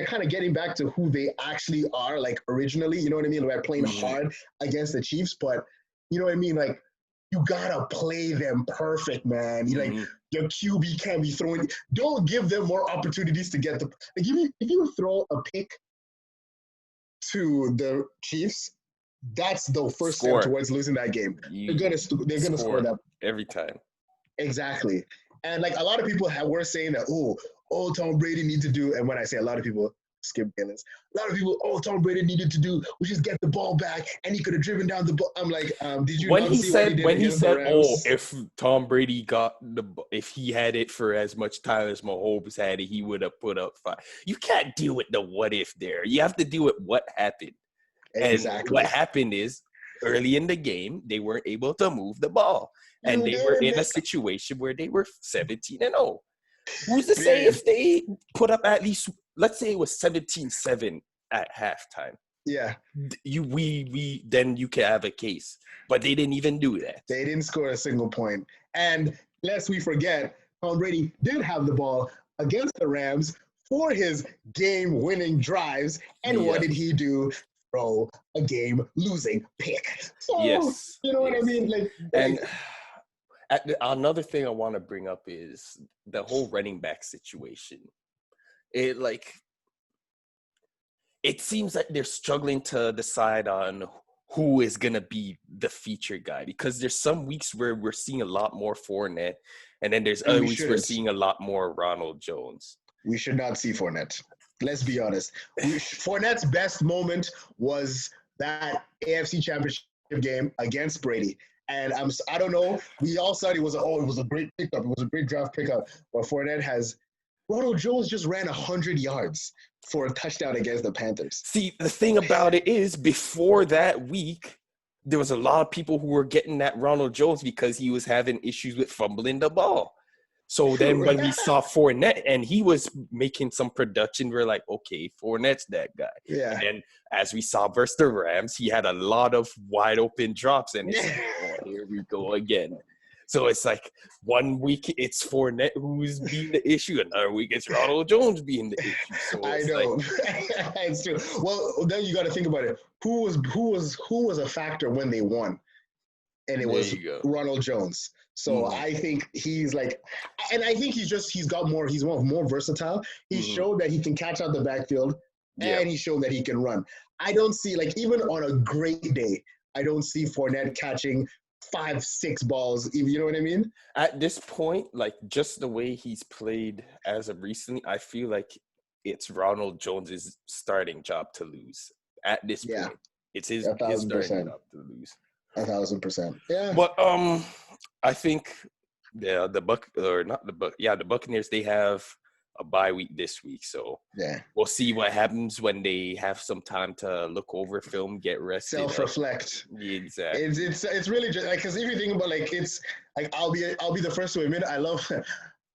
kind of getting back to who they actually are, like originally, you know what I mean? Like playing hard against the Chiefs, but you know what I mean? Like you gotta play them perfect, man. You like your QB can't be throwing. Don't give them more opportunities to get the. Like if you throw a pick to the Chiefs, that's the first step towards losing that game. They're gonna score that every time. Exactly, and like a lot of people were saying that Tom Brady needs to do, and when I say a lot of people, Skip Bayless, a lot of people, Tom Brady needed to do, we just get the ball back, and he could have driven down the ball. I'm like, did you? When he said, if Tom Brady if he had it for as much time as Mahomes had it, he would have put up 5. You can't deal with the what if there. You have to deal with what happened. Exactly. And what happened is early in the game, they weren't able to move the ball, and they were in a situation where they were 17-0. Who's to say if they put up at least, let's say it was 17-7 at halftime? Yeah. Then you can have a case. But they didn't even do that. They didn't score a single point. And lest we forget, Tom Brady did have the ball against the Rams for his game-winning drives. And what did he do? Throw a game-losing pick. So, you know what I mean? Another thing I want to bring up is the whole running back situation. It seems like they're struggling to decide on who is going to be the feature guy, because there's some weeks where we're seeing a lot more Fournette, and then there's other weeks we're seeing a lot more Ronald Jones. We should not see Fournette. Let's be honest. Fournette's best moment was that AFC Championship game against Brady. And I don't know. We all said it was a great pickup. It was a great draft pickup. But Fournette Ronald Jones just ran 100 yards for a touchdown against the Panthers. See, the thing about it is, before that week, there was a lot of people who were getting that Ronald Jones because he was having issues with fumbling the ball. So then when we saw Fournette and he was making some production, we're like, okay, Fournette's that guy. Yeah. And then as we saw versus the Rams, he had a lot of wide open drops, and it's like, here we go again. So it's like 1 week it's Fournette who's being the issue, another week it's Ronald Jones being the issue. So I know. It's true. Well, then you got to think about it. Who was a factor when they won? And it was Ronald Jones. So I think he's like, and I think he's more versatile. He showed that he can catch out the backfield, and he showed that he can run. I don't see, like, even on a great day, I don't see Fournette catching 5-6 balls. You know what I mean? At this point, like, just the way he's played as of recently, I feel like it's Ronald Jones's starting job to lose. At this point, it's his starting job to lose. 1,000%. Yeah. But I think Yeah, the Buccaneers, they have a bye week this week, so we'll see what happens when they have some time to look over film, get rested, self-reflect. Exactly. It's really just like, because if you think about, like, it's like, I'll be the first to admit, I love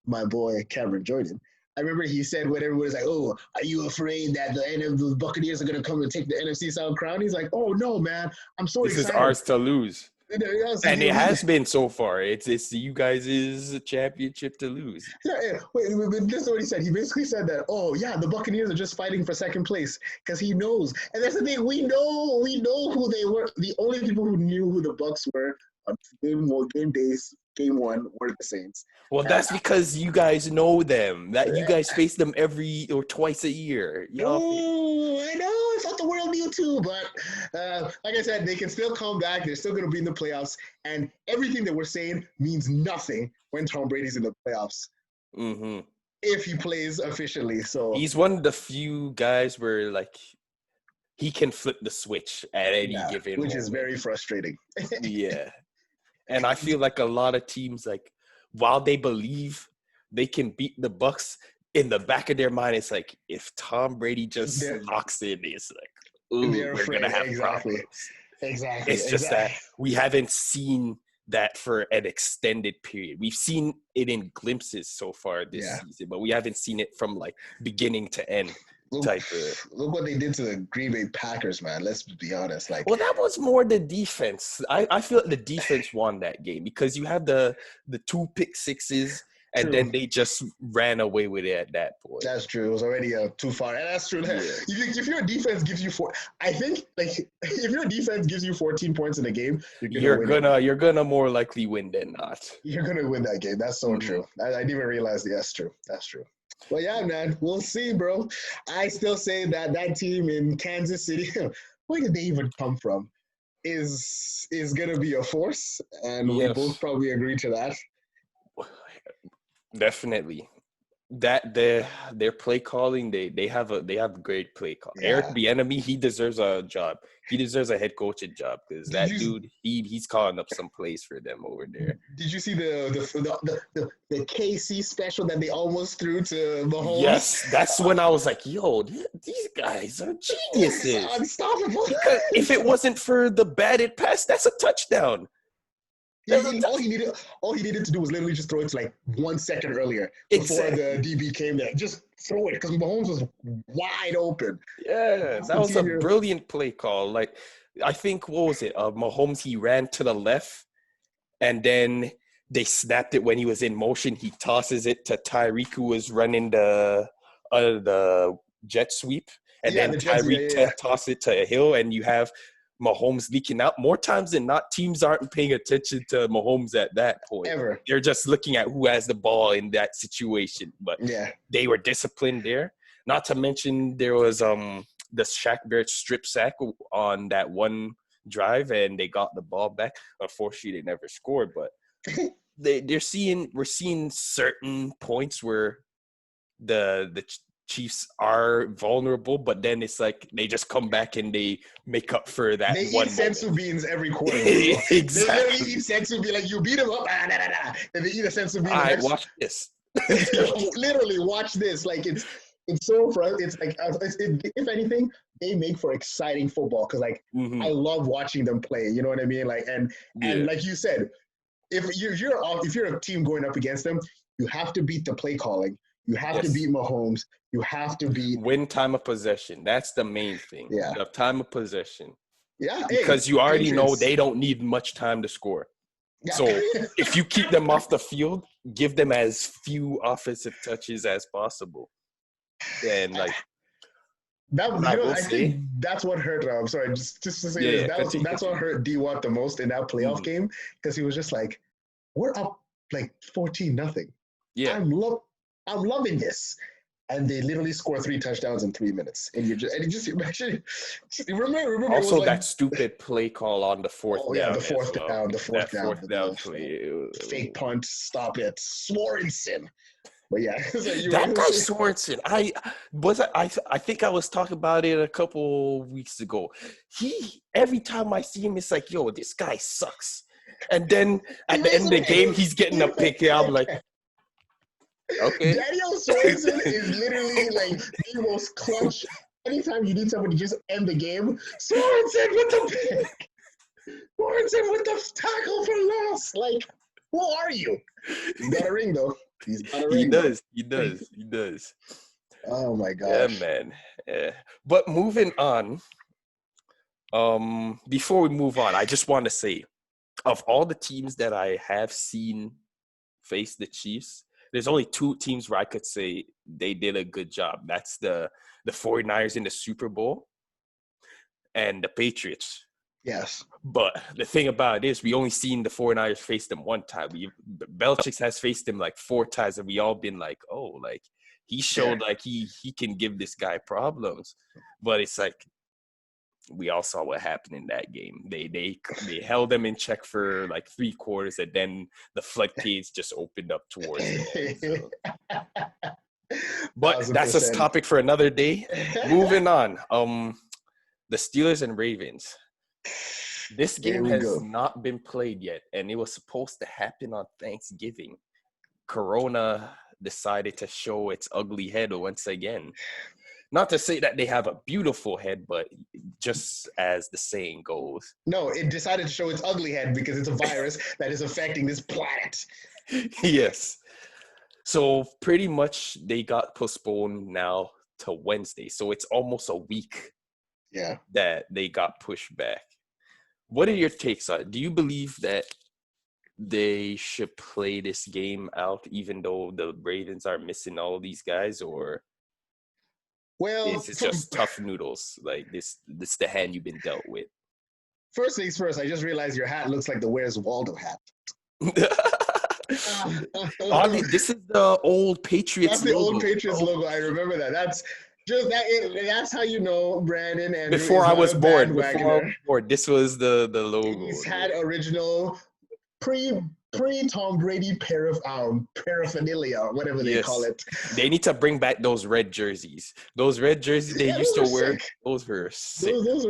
my boy Cameron Jordan. I remember he said when everyone was like, "Oh, are you afraid that the Buccaneers are going to come and take the NFC South crown?" He's like, "Oh no, man, I'm so excited. This is ours to lose." And it has been so far. It's you guys' championship to lose. Yeah. Wait, this is what he said. He basically said that, oh yeah, the Buccaneers are just fighting for second place because he knows. And that's the thing. We know who they were. The only people who knew who the Bucs were on game one were the Saints. Well, that's because you guys know them. That you guys face them every or twice a year. Oh, I know. I thought the world knew too, but like I said, they can still come back. They're still going to be in the playoffs, and everything that we're saying means nothing when Tom Brady's in the playoffs. Mm-hmm. If he plays efficiently, so he's one of the few guys where like he can flip the switch at any given which moment. Is very frustrating. Yeah, and I feel like a lot of teams, like, while they believe they can beat the Bucs, in the back of their mind, it's like, if Tom Brady just locks in, it's like, ooh, we're going to have problems. Exactly. It's just that we haven't seen that for an extended period. We've seen it in glimpses so far this season, but we haven't seen it from, like, beginning to end. Look what they did to the Green Bay Packers, man. Let's be honest. Like, well, that was more the defense. I feel like the defense won that game because you have the 2 pick sixes, and then they just ran away with it at that point. That's true. It was already too far. And that's true. Yeah. If your defense gives you if your defense gives you 14 points in a game, you're gonna more likely win than not. You're gonna win that game. That's so true. I didn't even realize that's true. That's true. Well, yeah, man, we'll see, bro. I still say that team in Kansas City, where did they even come from, is going to be a force, and we both probably agree to that. Definitely. That their play calling, they have great play call. Eric Bieniemy, he deserves a job. He deserves a head coaching job because dude, he's calling up some plays for them over there. Did you see the KC special that they almost threw to Mahomes? Yes, that's when I was like, yo, these guys are geniuses. Unstoppable. Because if it wasn't for the batted pass, that's a touchdown. All he needed to do was literally just throw it to, like, 1 second earlier before the DB came there. Just throw it because Mahomes was wide open. Yeah, that was a brilliant play call. Like, I think, what was it? Mahomes, he ran to the left, and then they snapped it when he was in motion. He tosses it to Tyreek, who was running the jet sweep, and then Tyreek tosses it to Hill, and you have Mahomes leaking out. More times than not, teams aren't paying attention to Mahomes at that point. Ever. They're just looking at who has the ball in that situation. But they were disciplined there. Not to mention there was the Shaq Barrett strip sack on that one drive, and they got the ball back. Unfortunately, they never scored. But we're seeing certain points where the Chiefs are vulnerable, but then it's like they just come back and they make up for that. They eat sensu beans every quarter. Exactly. They literally eat sensu beans, like, you beat them up, and they eat a sensu bean. Watch this. Literally, watch this. Like, it's so it's like, if anything, they make for exciting football because, like, I love watching them play. You know what I mean? Like, and like you said, if you're a team going up against them, you have to beat the play calling. You have to beat Mahomes. You have to win time of possession. That's the main thing. Yeah. The time of possession. Yeah. Because you already know they don't need much time to score. Yeah. So if you keep them off the field, give them as few offensive touches as possible. And like I think that's what hurt. I'm sorry, just to say this. That's what hurt D-Watt the most in that playoff game, because he was just like, we're up like 14-0. Yeah. I'm loving this. And they literally score 3 touchdowns in 3 minutes. And you just remember also that stupid play call on the fourth down. Yeah, the fourth down play. Fake punt, stop it. Sorensen. But yeah. That guy Sorensen, I think I was talking about it a couple weeks ago. Every time I see him, it's like, yo, this guy sucks. And then at the end of the game, he's getting a pick. Yeah, I'm like, okay. Daniel Sorensen is literally like the most clutch. Anytime you need someone to just end the game, Sorensen with the pick. Sorensen with the tackle for loss. Like, who are you? He's got a ring, though. He's got a ring. He does. Oh, my gosh. Yeah, man. Yeah. But moving on, before we move on, I just want to say, of all the teams that I have seen face the Chiefs, there's only two teams where I could say they did a good job. That's the 49ers in the Super Bowl and the Patriots. Yes. But the thing about it is we only seen the 49ers face them one time. Belichick has faced them like 4 times, and we all been like, oh, like he showed like he can give this guy problems. But it's like we all saw what happened in that game. They held them in check for like 3 quarters, and then the floodgates just opened up towards them. So. But 1,000%. That's a topic for another day. Moving on. The Steelers and Ravens. This game has not been played yet, and it was supposed to happen on Thanksgiving. Corona decided to show its ugly head once again. Not to say that they have a beautiful head, but just as the saying goes. No, it decided to show its ugly head because it's a virus that is affecting this planet. Yes. So pretty much they got postponed now to Wednesday. So it's almost a week that they got pushed back. What are your takes on it? Do you believe that they should play this game out even though the Ravens are missing all these guys, or is it just tough noodles? Like this the hand you've been dealt with? First things first, I just realized your hat looks like the Where's Waldo hat. Oddly, this is the old Patriots logo. That's the old Patriots logo. I remember that. That's just that. That's how you know Brandon. And before I was born, this was the logo. He's had original pre-Tom Brady paraphernalia, whatever they call it. They need to bring back those red jerseys. Those red jerseys they used to wear. Sick. Those were sick. Those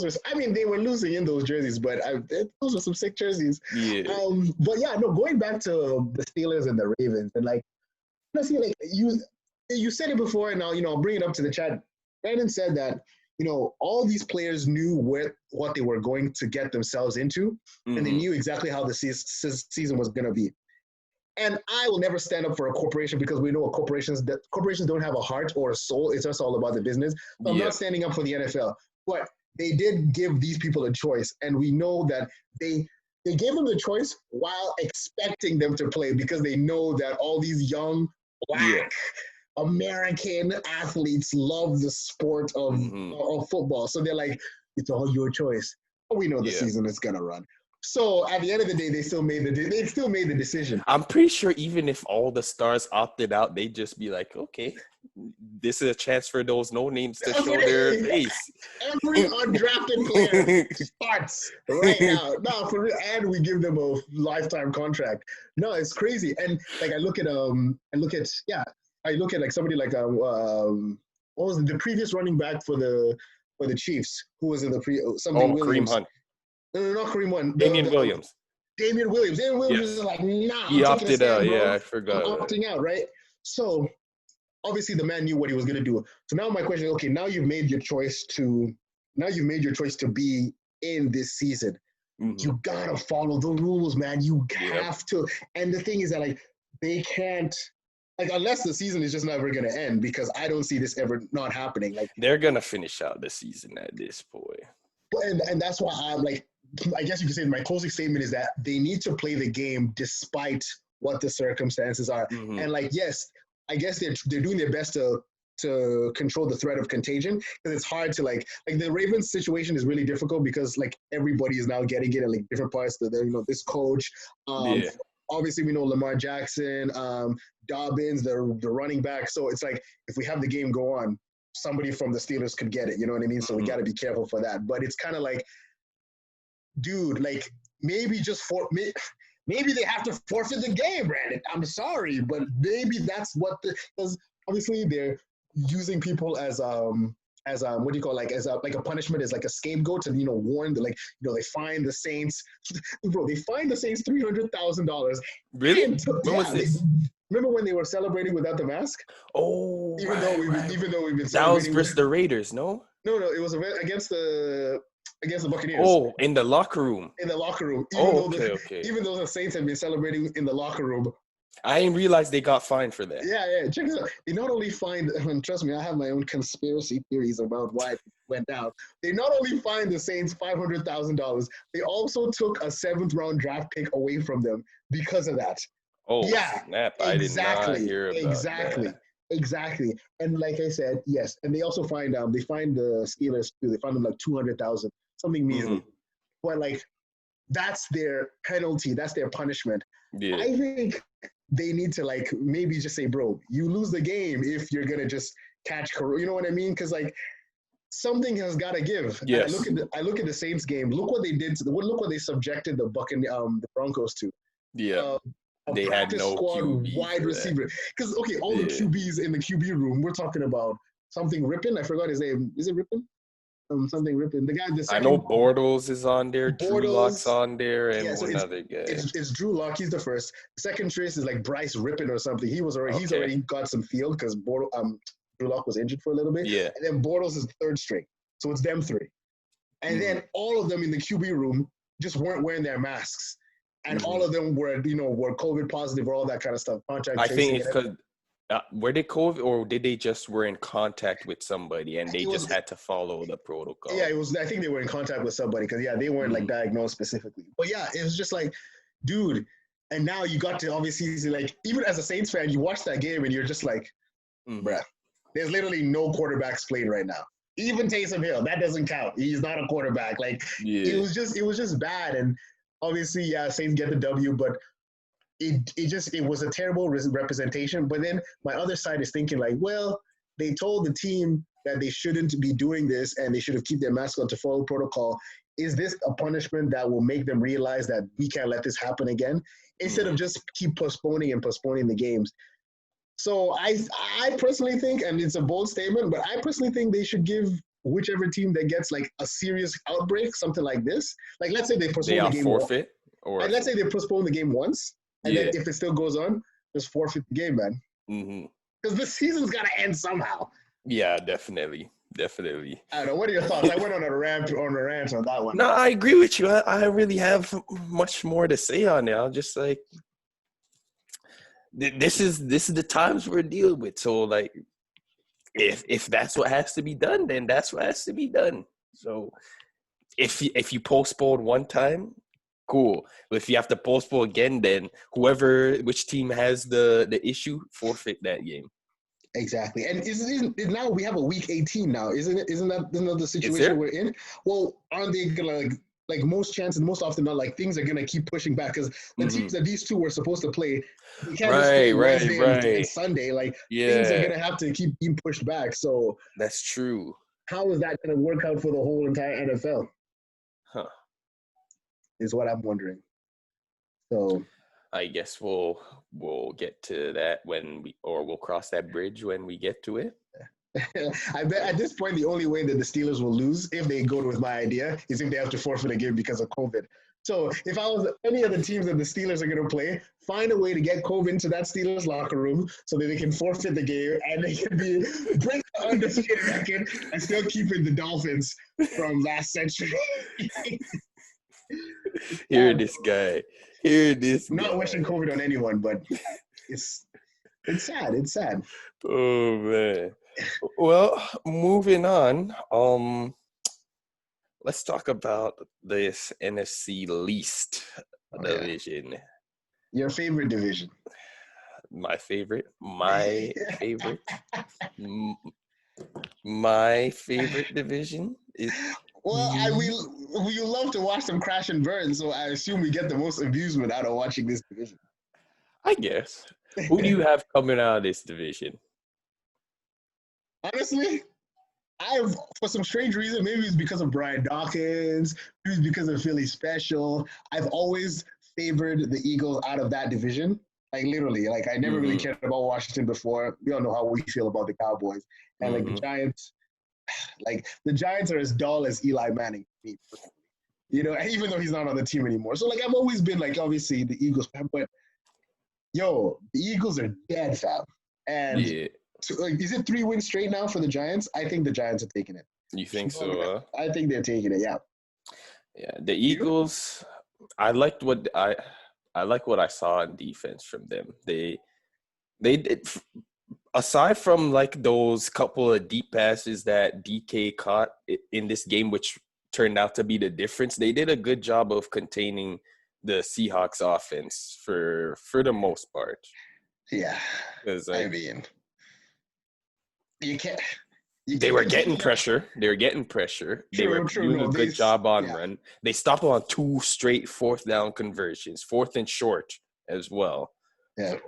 were sick. I mean, they were losing in those jerseys, but those were some sick jerseys. Yeah. But yeah, no. Going back to the Steelers and the Ravens, and like, honestly, like you said it before, and I'll bring it up to the chat. Brandon said that all these players knew what they were going to get themselves into, and they knew exactly how the season was going to be. And I will never stand up for a corporation because we know corporations don't have a heart or a soul. It's just all about the business. So I'm not standing up for the NFL. But they did give these people a choice, and we know that they gave them the choice while expecting them to play because they know that all these young black American athletes love the sport of football. So they're like, it's all your choice. But we know the season is going to run. So at the end of the day, they still made the decision. I'm pretty sure even if all the stars opted out, they'd just be like, okay, this is a chance for those no names to show their face. Every undrafted player starts right now. No, for real, and we give them a lifetime contract. No, it's crazy. And like I look at like somebody like what was the previous running back for the Chiefs? Who was in the Kareem Hunt. No, not Kareem Hunt. Damian Williams. Damian Williams is like, nah. He opted out. Yeah, I forgot. I'm opting out, right? So obviously the man knew what he was going to do. So now my question is, okay, now you've made your choice to be in this season. You gotta follow the rules, man. You have to. And the thing is that like they can't. Like, unless the season is just never going to end, because I don't see this ever not happening. Like, they're going to finish out the season at this point. And that's why I'm like, I guess you could say my closing statement is that they need to play the game despite what the circumstances are. And like, yes, I guess they're doing their best to control the threat of contagion, because it's hard to like the Ravens situation is really difficult because like everybody is now getting it at like different parts. This coach, obviously we know Lamar Jackson, Dobbins, the running back. So it's like if we have the game go on, somebody from the Steelers could get it. You know what I mean? So we got to be careful for that. But it's kind of like, dude, like maybe maybe they have to forfeit the game, Brandon. I'm sorry, but maybe that's what because obviously they're using people as as what do you call, like, as a punishment, as like a scapegoat to warn they find the Saints, bro. They fined the Saints $300,000. Really? When was this? Remember when they were celebrating without the mask? Oh, even though we've been celebrating. That was versus the Raiders, no? No, it was against the Buccaneers. Oh, in the locker room. In the locker room. Even though the Saints have been celebrating in the locker room. I didn't realize they got fined for that. Yeah. Check this out. They not only fined, and trust me, I have my own conspiracy theories about why it went down. They not only fined the Saints $500,000, they also took a 7th-round draft pick away from them because of that. Oh, yeah, snap. I did not hear about that. Exactly. And like I said, yes. And they also fined the Steelers too. They fined them like $200,000, something measly. Mm-hmm. But like, that's their penalty. That's their punishment. Yeah. I think they need to like maybe just say, bro, you lose the game if you're gonna just catch corona. You know what I mean? Because like something has got to give. Yes. I look at the Saints game. Look what they did. Look what they subjected the Broncos to. Yeah. They had no QB wide receiver. Because all the QBs in the QB room. We're talking about something Rippin. I forgot his name. Is it Rippin? Something Rippin. The guy. I know Bortles is on there. Drew Lock's on there, and another guy. It's Drew Lock. He's the first. The second choice is like Bryce Rippin or something. He's already got some field because Drew Lock was injured for a little bit. Yeah. And then Bortles is third string. So it's them three. And then all of them in the QB room just weren't wearing their masks. And all of them were COVID positive or all that kind of stuff. I think it's because were they COVID or did they just were in contact with somebody and they just had to follow the protocol? Yeah, it was. I think they were in contact with somebody because they weren't like diagnosed specifically. But yeah, it was just like, dude. And now you got to obviously like, even as a Saints fan, you watch that game and you're just like, bruh, there's literally no quarterbacks playing right now. Even Taysom Hill, that doesn't count. He's not a quarterback. Like it was just bad. And obviously, Saints get the W, but it was a terrible representation. But then my other side is thinking like, well, they told the team that they shouldn't be doing this and they should have kept their mask on to follow protocol. Is this a punishment that will make them realize that we can't let this happen again? Instead of just keep postponing the games. So I personally think, and it's a bold statement, but I personally think they should give whichever team that gets like a serious outbreak, something like this. Like let's say they postpone the game forfeit, or let's say they postpone the game once, and then if it still goes on, just forfeit the game, man. Because the season's got to end somehow. Yeah, definitely. I don't know. What are your thoughts? I went on a rant on that one. No, I agree with you. I really have much more to say on it. I'm just like, this is the times we're dealing with. So like, if that's what has to be done, then that's what has to be done. So if you postpone one time, cool. But if you have to postpone again, then which team has the issue, forfeit that game. Exactly. And isn't now we have a week 18 now, isn't it? Isn't that the situation we're in? Well, aren't they gonna like most often not, like things are gonna keep pushing back because the teams that these two were supposed to play, they can't just play Wednesday and Sunday. Like things are gonna have to keep being pushed back. So that's true. How is that gonna work out for the whole entire NFL? Is what I'm wondering. So I guess we'll get to that we'll cross that bridge when we get to it. I bet at this point the only way that the Steelers will lose if they go with my idea is if they have to forfeit a game because of COVID. So if I was any of the teams that the Steelers are going to play, find a way to get COVID into that Steelers locker room so that they can forfeit the game and they can break the undefeated record and still keeping the Dolphins from last century. Hear this guy. Not wishing COVID on anyone, but it's sad. It's sad. Oh man. Well, moving on. Let's talk about this NFC least division. Your favorite division. My favorite. My favorite division is. Well, we love to watch them crash and burn, so I assume we get the most amusement out of watching this division. I guess. Who do you have coming out of this division? Honestly, for some strange reason, maybe it's because of Brian Dawkins, maybe it's because of Philly Special, I've always favored the Eagles out of that division. Like literally, like I never really cared about Washington before. We all know how we feel about the Cowboys. And like the Giants, like the Giants are as dull as Eli Manning, even though he's not on the team anymore. So like I've always been like obviously the Eagles fan, but the Eagles are dead, fam. And is it 3 wins straight now for the Giants? I think the Giants are taking it. You think so? I think they're taking it. Yeah. Yeah, the Eagles. I liked what I saw in defense from them. They did, aside from like those couple of deep passes that DK caught in this game, which turned out to be the difference. They did a good job of containing the Seahawks offense for the most part. Yeah, because I mean, you can't. They were getting pressure. They were getting pressure. They were doing a good job on run. They stopped on 2 straight 4th down conversions, 4th and short as well. Yeah, so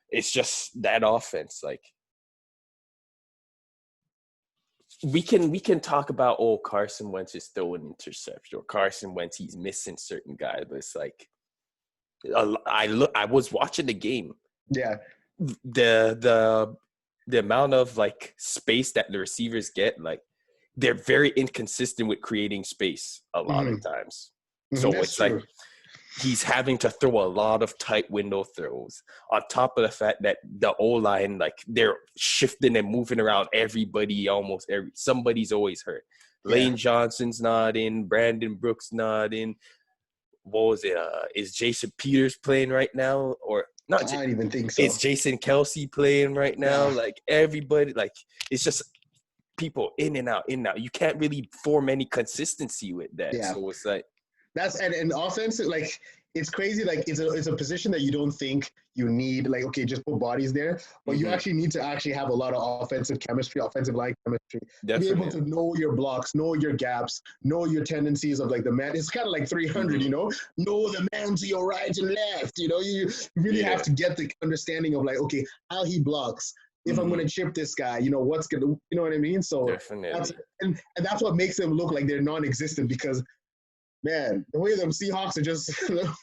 it's just that offense. Like we can talk about Carson Wentz is throwing interception or Carson Wentz he's missing certain guys, but it's like I was watching the game. Yeah, the amount of like space that the receivers get, like they're very inconsistent with creating space a lot of times. So it's true. Like he's having to throw a lot of tight window throws on top of the fact that the O-line, like they're shifting and moving around everybody, somebody's always hurt. Lane Johnson's not in, Brandon Brooks not in. What was it? Is Jason Peters playing right now? Or not? I don't even think so. Is Jason Kelsey playing right now? Yeah. Like everybody, like it's just people in and out. You can't really form any consistency with that. Yeah. So it's like that's and offense, like it's crazy. Like it's a position that you don't think you need. Like okay, just put bodies there, but you actually need to have a lot of offensive chemistry, offensive line chemistry. Definitely. Be able to know your blocks, know your gaps, know your tendencies of like the man. It's kind of like 300, know the man to your right and left. You really have to get the understanding of like okay, how he blocks. If I'm going to chip this guy, what's going to, you know what I mean? So definitely, and that's what makes them look like they're non-existent because. Man, the way them Seahawks are just the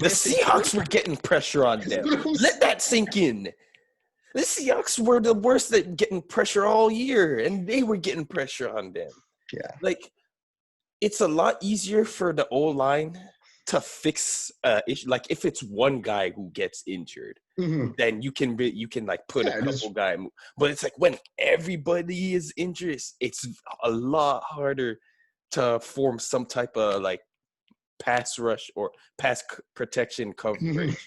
Seahawks were getting pressure on them. Let that sink in. The Seahawks were the worst at getting pressure all year, and they were getting pressure on them. Yeah. Like, it's a lot easier for the O-line to fix issue. Like, if it's one guy who gets injured, then you can like put a couple guys. But it's like when everybody is injured, it's a lot harder to form some type of like pass rush or pass protection coverage.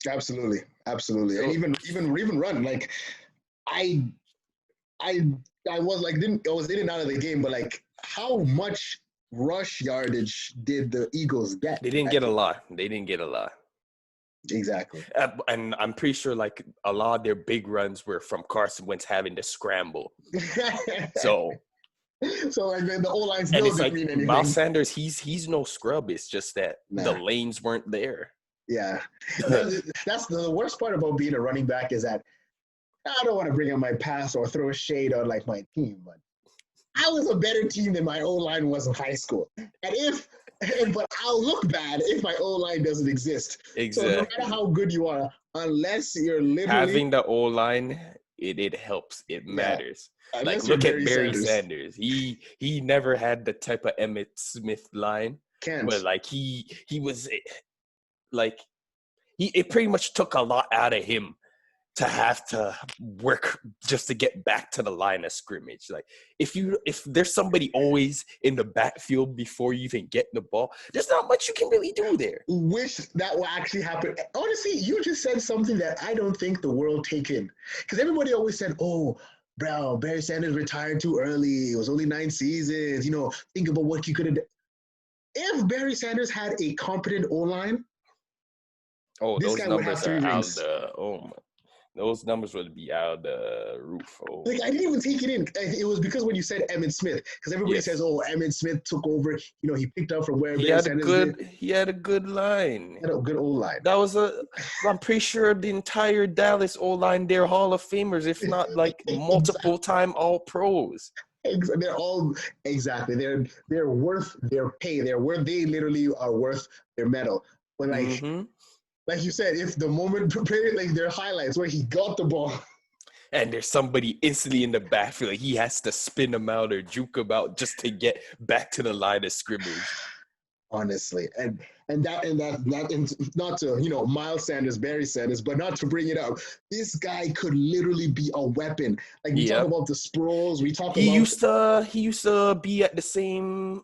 Absolutely. So, and even run. Like I was like I was in and out of the game, but like how much rush yardage did the Eagles get? They didn't get a lot. Exactly. And I'm pretty sure like a lot of their big runs were from Carson Wentz having to scramble. So like the O-line still doesn't mean anything. Miles Sanders, he's no scrub. It's just that the lanes weren't there. Yeah. That's the worst part about being a running back is that I don't want to bring up my past or throw a shade on like my team, but I was a better team than my O-line was in high school. But I'll look bad if my O-line doesn't exist. Exactly. So no matter how good you are, unless you're literally having the O-line, it helps. It matters. Like look at Barry Sanders. He never had the type of Emmitt Smith line. But like he was like it pretty much took a lot out of him to have to work just to get back to the line of scrimmage. Like if there's somebody always in the backfield before you even get the ball, there's not much you can really do there. Wish that will actually happen. Honestly, you just said something that I don't think the world take in. Because everybody always said, oh, bro, Barry Sanders retired too early. It was only 9 seasons. Think about what he could have done. If Barry Sanders had a competent O-line, those numbers are out those numbers would be out of the roof. Like I didn't even take it in. It was because when you said Emmitt Smith, because everybody says, "Oh, Emmitt Smith took over." He picked up from where he had a good line. He had a good O-line. That was I'm pretty sure the entire Dallas O-line, they're Hall of Famers, if not like multiple time All Pros. They're all exactly. They're worth their pay. They literally are worth their medal. But like. Like you said, if the moment prepared, like their highlights where he got the ball. and there's somebody instantly in the backfield. Like he has to spin him out or juke him out just to get back to the line of scrimmage. Honestly, and not to Miles Sanders, Barry Sanders, but not to bring it up. This guy could literally be a weapon. Like we talk about the Sproles, we talk he about he used to be at the same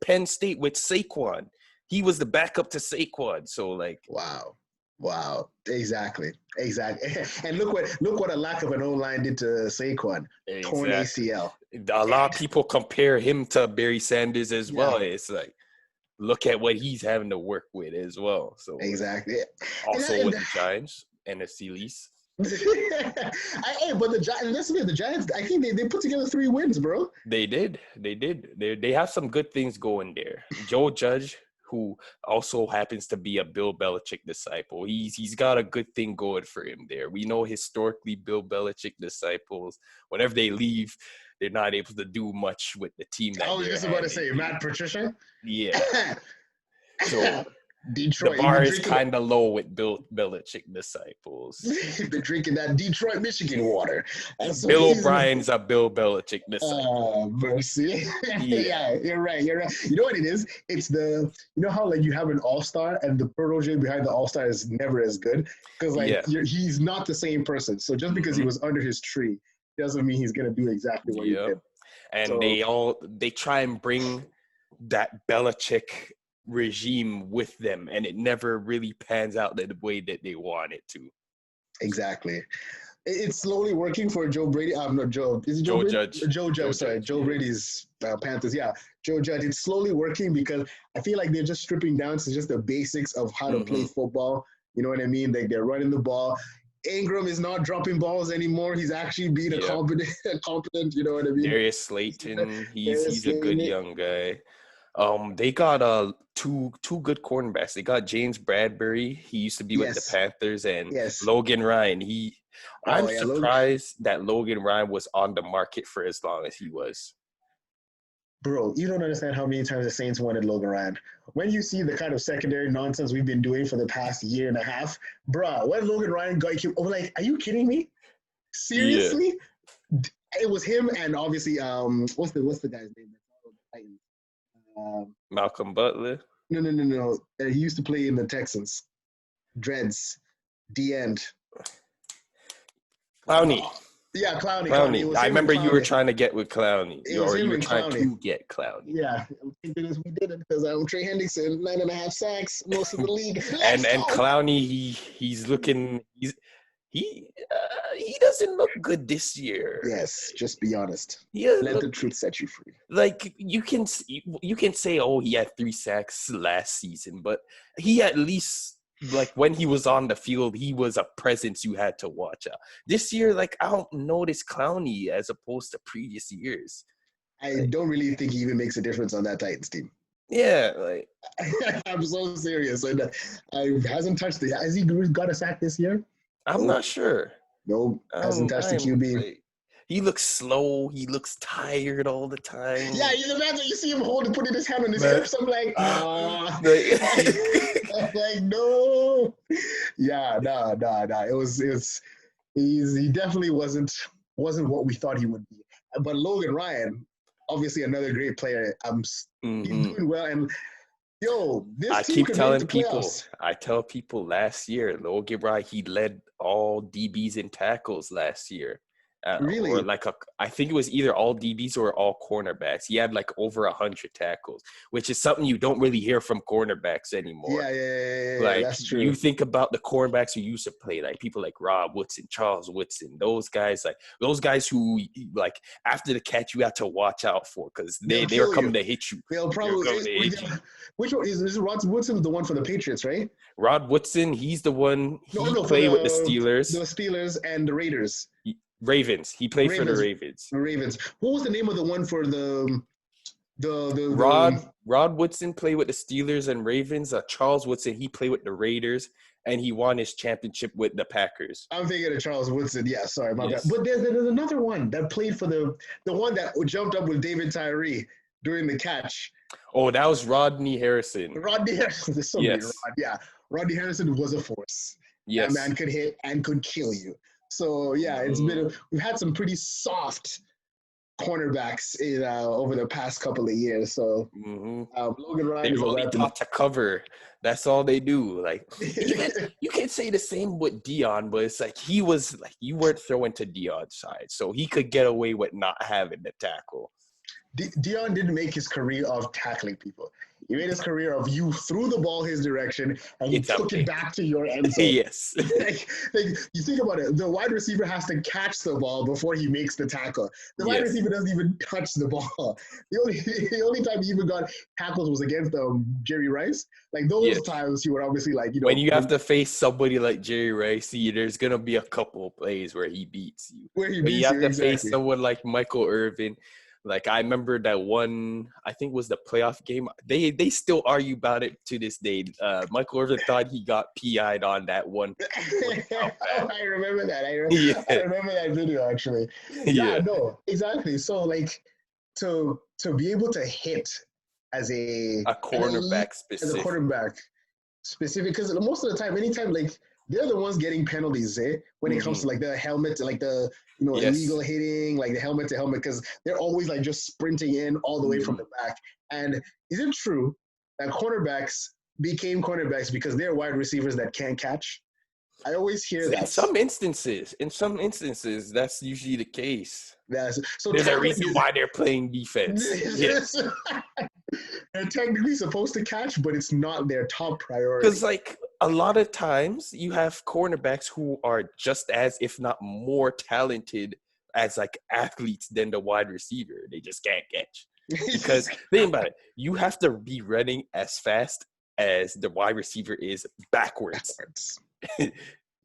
Penn State with Saquon. He was the backup to Saquon. So like wow, exactly. And look what a lack of an O-line did to Saquon. Exactly. Torn ACL. A lot of people compare him to Barry Sanders as well. It's like, look at what he's having to work with as well. So exactly. Also with the Giants, NFC least. But the Giants, listen to the Giants. I think they put together 3 wins, bro. They did. They have some good things going there. Joe Judge, who also happens to be a Bill Belichick disciple, he's got a good thing going for him there. We know historically Bill Belichick disciples, whenever they leave, they're not able to do much with the team. I was just about to say, Matt Patricia? Yeah. So Detroit. The bar is kind of low with Bill Belichick disciples. He's been drinking that Detroit, Michigan water. So Bill O'Brien's a Bill Belichick disciple. Mercy. Yeah, you're right. You know what it is? It's how like you have an all-star and the protege behind the all-star is never as good because he's not the same person. So just because he was under his tree doesn't mean he's gonna do exactly what he did. And so, they try and bring that Belichick regime with them, and it never really pans out the way that they want it to. Exactly. It's slowly working for Joe Brady. Not Joe. Is it Joe Brady? Judge. Joe Judge. Sorry, Joe Brady's Panthers. Yeah, Joe Judge. It's slowly working because I feel like they're just stripping down to just the basics of how to play football. You know what I mean? Like they're running the ball. Ingram is not dropping balls anymore. He's actually being a competent. You know what I mean? Darius Slayton. He's a good young guy. They got two good cornerbacks. They got James Bradbury. He used to be with the Panthers, and Logan Ryan. I'm surprised that Logan Ryan was on the market for as long as he was. Bro, you don't understand how many times the Saints wanted Logan Ryan. When you see the kind of secondary nonsense we've been doing for the past year and a half, bro, when Logan Ryan got you, like, are you kidding me? Seriously? Yeah. It was him and obviously, what's the guy's name? Malcolm Butler? No. He used to play in the Texans. Dreads. D-end. Clowney. Yeah, Clowney. I remember you were trying to get with Clowney. You were trying to get Clowney. Yeah, we didn't because Trey Hendrickson, 9.5 sacks, most of the league. and Clowney, he doesn't look good this year. Yes, just be honest. Let the truth set you free. Like you can say, oh, he had 3 sacks last season, but he at least. Like when he was on the field, he was a presence you had to watch out. This year, like I don't notice Clowney as opposed to previous years. I don't really think he even makes a difference on that Titans team. Yeah, like I'm so serious. Hasn't touched it. Has he got a sack this year? I'm not sure. No, hasn't touched the QB. Like, he looks slow. He looks tired all the time. Yeah, you imagine you see him putting his hand on his hips. I'm like, I'm like, no. Yeah, nah. He definitely wasn't what we thought he would be. But Logan Ryan, obviously another great player. He's doing well. And I tell people last year, Logan Ryan, he led all DBs in tackles last year. Really? Or I think it was either all DBs or all cornerbacks. He had like over 100 tackles, which is something you don't really hear from cornerbacks anymore. Yeah, like that's true. You think about the cornerbacks who used to play, like people like Rob Woodson, Charles Woodson, those guys who like after the catch you have to watch out for because they were coming to hit you. They'll probably. Which one is Rod Woodson? The one for the Patriots, right? Rod Woodson, he's the one. He played with the Steelers. The Steelers and the Raiders. Ravens. He played for the Ravens. The Ravens. What was the name of the one for the Rod Woodson played with the Steelers and Ravens. Charles Woodson, he played with the Raiders, and he won his championship with the Packers. I'm thinking of Charles Woodson. Yeah, sorry, my bad. But there's another one that played for the one that jumped up with David Tyree during the catch. Oh, that was Rodney Harrison. Rodney Harrison. Rodney Harrison was a force. Yes. That man could hit and could kill you. So yeah, we've had some pretty soft cornerbacks in over the past couple of years. So Logan Ryan is a only weapon. taught to cover. That's all they do. Like you can say the same with Dion, but it's like he was like you weren't throwing to Dion's side, so he could get away with not having the tackle. Dion didn't make his career of tackling people. He made his career of you threw the ball his direction and he took it back to your end zone. Yes. like you think about it, the wide receiver has to catch the ball before he makes the tackle. The wide receiver doesn't even touch the ball. The only time he even got tackles was against Jerry Rice. Like those times he would obviously like, you know. When you have to face somebody like Jerry Rice, there's gonna be a couple of plays where he beats you. But you have to face someone like Michael Irvin. Like I remember that one, I think was the playoff game. They still argue about it to this day. Michael Irvin thought he got PI'd on that one. I remember that. I remember that video actually. Yeah, no, exactly. So like to be able to hit as a cornerback specific. As a quarterback specific, because most of the time, anytime like they're the ones getting penalties, when it comes to like the helmet, like the illegal hitting, like the helmet to helmet, because they're always like just sprinting in all the way from the back. And is it true that cornerbacks became cornerbacks because they're wide receivers that can't catch? I always hear that. In some instances, that's usually the case. So there's a reason why they're playing defense. They're technically supposed to catch, but it's not their top priority. Because like a lot of times you have cornerbacks who are just as, if not more talented as like athletes than the wide receiver. They just can't catch. Because think about it, you have to be running as fast as the wide receiver is backwards.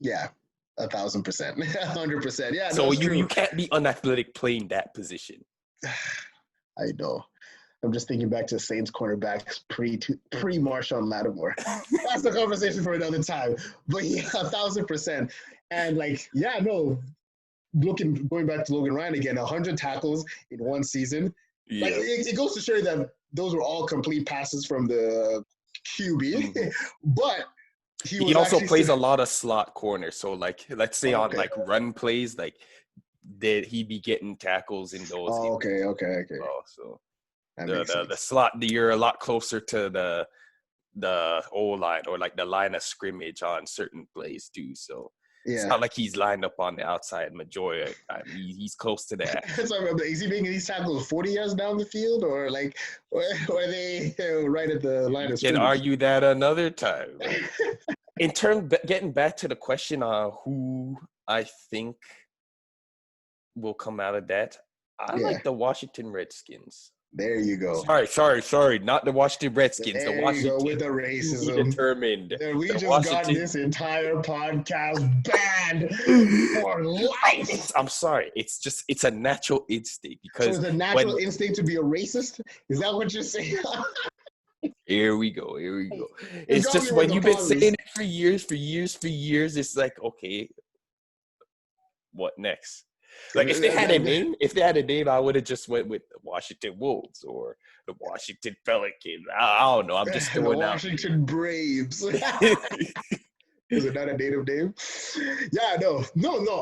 Yeah, 1,000%, 100%. Yeah. So you can't be unathletic playing that position. I know. I'm just thinking back to Saints cornerbacks pre Marshawn Lattimore. That's the conversation for another time. But yeah, 1,000%. And like, yeah, no. Going back to Logan Ryan again, 100 tackles in one season. Yeah. Like it goes to show you that those were all complete passes from the QB, but he also plays a lot of slot corner. So like, let's say on like run plays, like he'd be getting tackles in those. Oh, okay. So the slot, you're a lot closer to the O-line or like the line of scrimmage on certain plays too. So it's not like he's lined up on the outside majority of the time. He's close to that. So is he making these tackles 40 yards down the field, or like, or are they right at the line of scrimmage? You can argue that another time. In terms, getting back to the question on who I think will come out of that, I like the Washington Redskins. There you go. Sorry. Not the Washington Redskins. There the Washington. You go with the racism. Determined. We just got this entire podcast banned for life. I'm sorry. It's a natural instinct because. So it's a natural instinct to be a racist? Is that what you're saying? Here we go. It's just when you've been saying it for years, it's like, okay, what next? Like if they had a name, I would have just went with the Washington Wolves or the Washington Pelicans. I don't know. I'm just throwing out. Washington Braves. Is it not a native name? Yeah, no.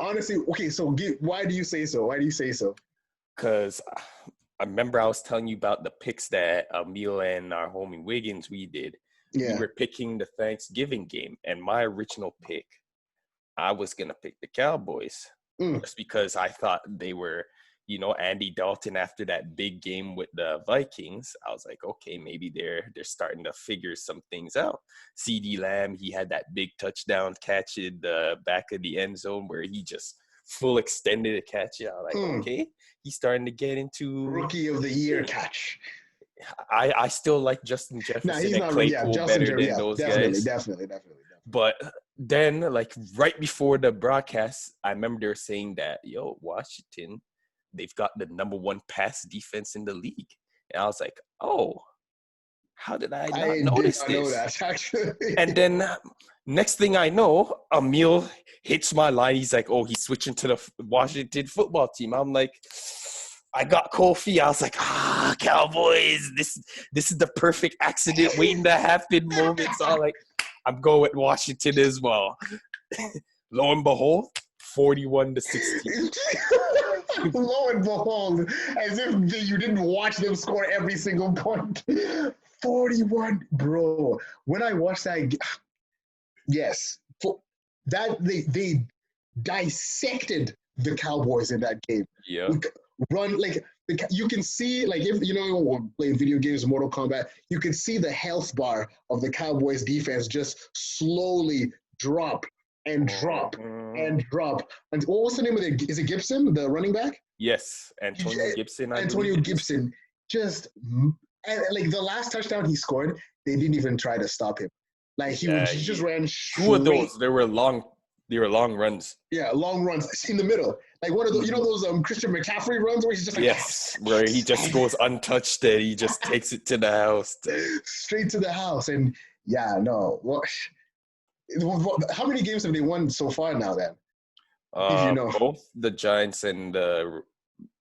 Honestly, okay. So why do you say so? Because I remember I was telling you about the picks that Emil and our homie Wiggins we did. Yeah. We were picking the Thanksgiving game, and my original pick, I was gonna pick the Cowboys. Just because I thought they were, Andy Dalton after that big game with the Vikings. I was like, okay, maybe they're starting to figure some things out. CeeDee Lamb, he had that big touchdown catch in the back of the end zone where he just full extended a catch. Yeah, like, okay, he's starting to get into rookie of the year catch. I still like Justin Jefferson and Claypool better than those guys. Definitely. But then, like, right before the broadcast, I remember they were saying that, Washington, they've got the number one pass defense in the league. And I was like, oh, how did I not notice this? I know that, actually. And then next thing I know, Emil hits my line. He's like, oh, he's switching to the Washington football team. I'm like, I got cold feet. I was like, Cowboys, this is the perfect accident waiting to happen moment. So I'm like, I'm going with Washington as well. Lo and behold, 41-16. Lo and behold, as if you didn't watch them score every single point. 41, bro. When I watched that, yes, that they dissected the Cowboys in that game. Yeah. Run like you can see, like, if you know, playing video games, Mortal Kombat, you can see the health bar of the Cowboys defense just slowly drop and drop and drop. And what was the name of it? Is it Gibson, the running back? Yes, Antonio Gibson. Antonio Gibson just, and like the last touchdown he scored, they didn't even try to stop him. Like he just ran straight. 2 of those, they were long runs. Yeah, long runs in the middle. Like one of those, you know, those Christian McCaffrey runs where he's just like, yes, where he just goes untouched and he just takes it to the house. Straight to the house. And yeah, no. Well, how many games have they won so far now then? If you know. Both the Giants and the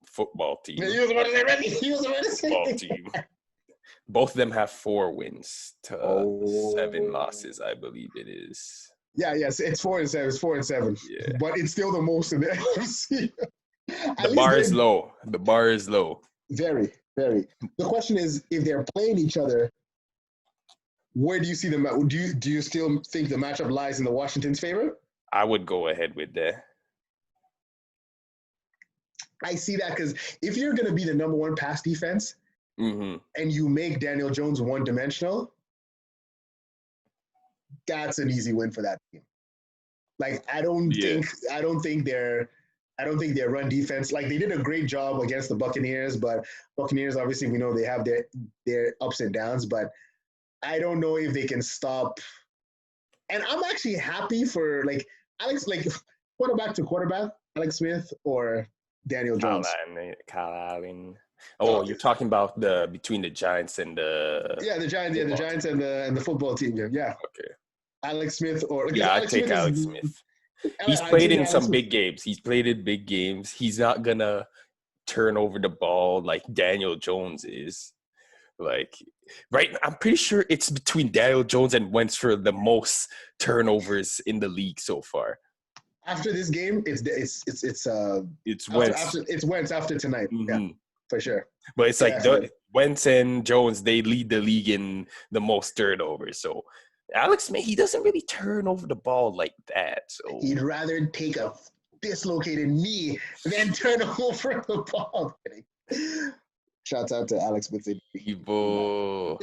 football team. He was about to say. Football team. Both of them have 4 wins to 7 losses, I believe it is. Yeah, yes, it's 4-7. It's 4-7. Yeah. But it's still the most in the NFC. The bar is low. The bar is low. Very, very. The question is, if they're playing each other, where do you see them? Do you still think the matchup lies in the Washington's favor? I would go ahead with that. I see that because if you're going to be the number 1 pass defense and you make Daniel Jones one-dimensional, that's an easy win for that team. Like I don't think their run defense, like they did a great job against the Buccaneers, but Buccaneers obviously we know they have their ups and downs, but I don't know if they can stop. And I'm actually happy for quarterback to quarterback, Alex Smith or Daniel Jones. Kyle Allen. Oh, you're talking about between the Giants and the the Giants and the football team. Yeah. Okay. Alex Smith I'd take Alex Smith. He's played in some big games. He's played in big games. He's not gonna turn over the ball like Daniel Jones is. Like, right? I'm pretty sure it's between Daniel Jones and Wentz for the most turnovers in the league so far. After this game, it's Wentz. It's Wentz after tonight. Yeah, for sure. But it's like Wentz and Jones, they lead the league in the most turnovers. So Alex Smith, he doesn't really turn over the ball like that. So he'd rather take a dislocated knee than turn over the ball. Shouts out to Alex Smith. No,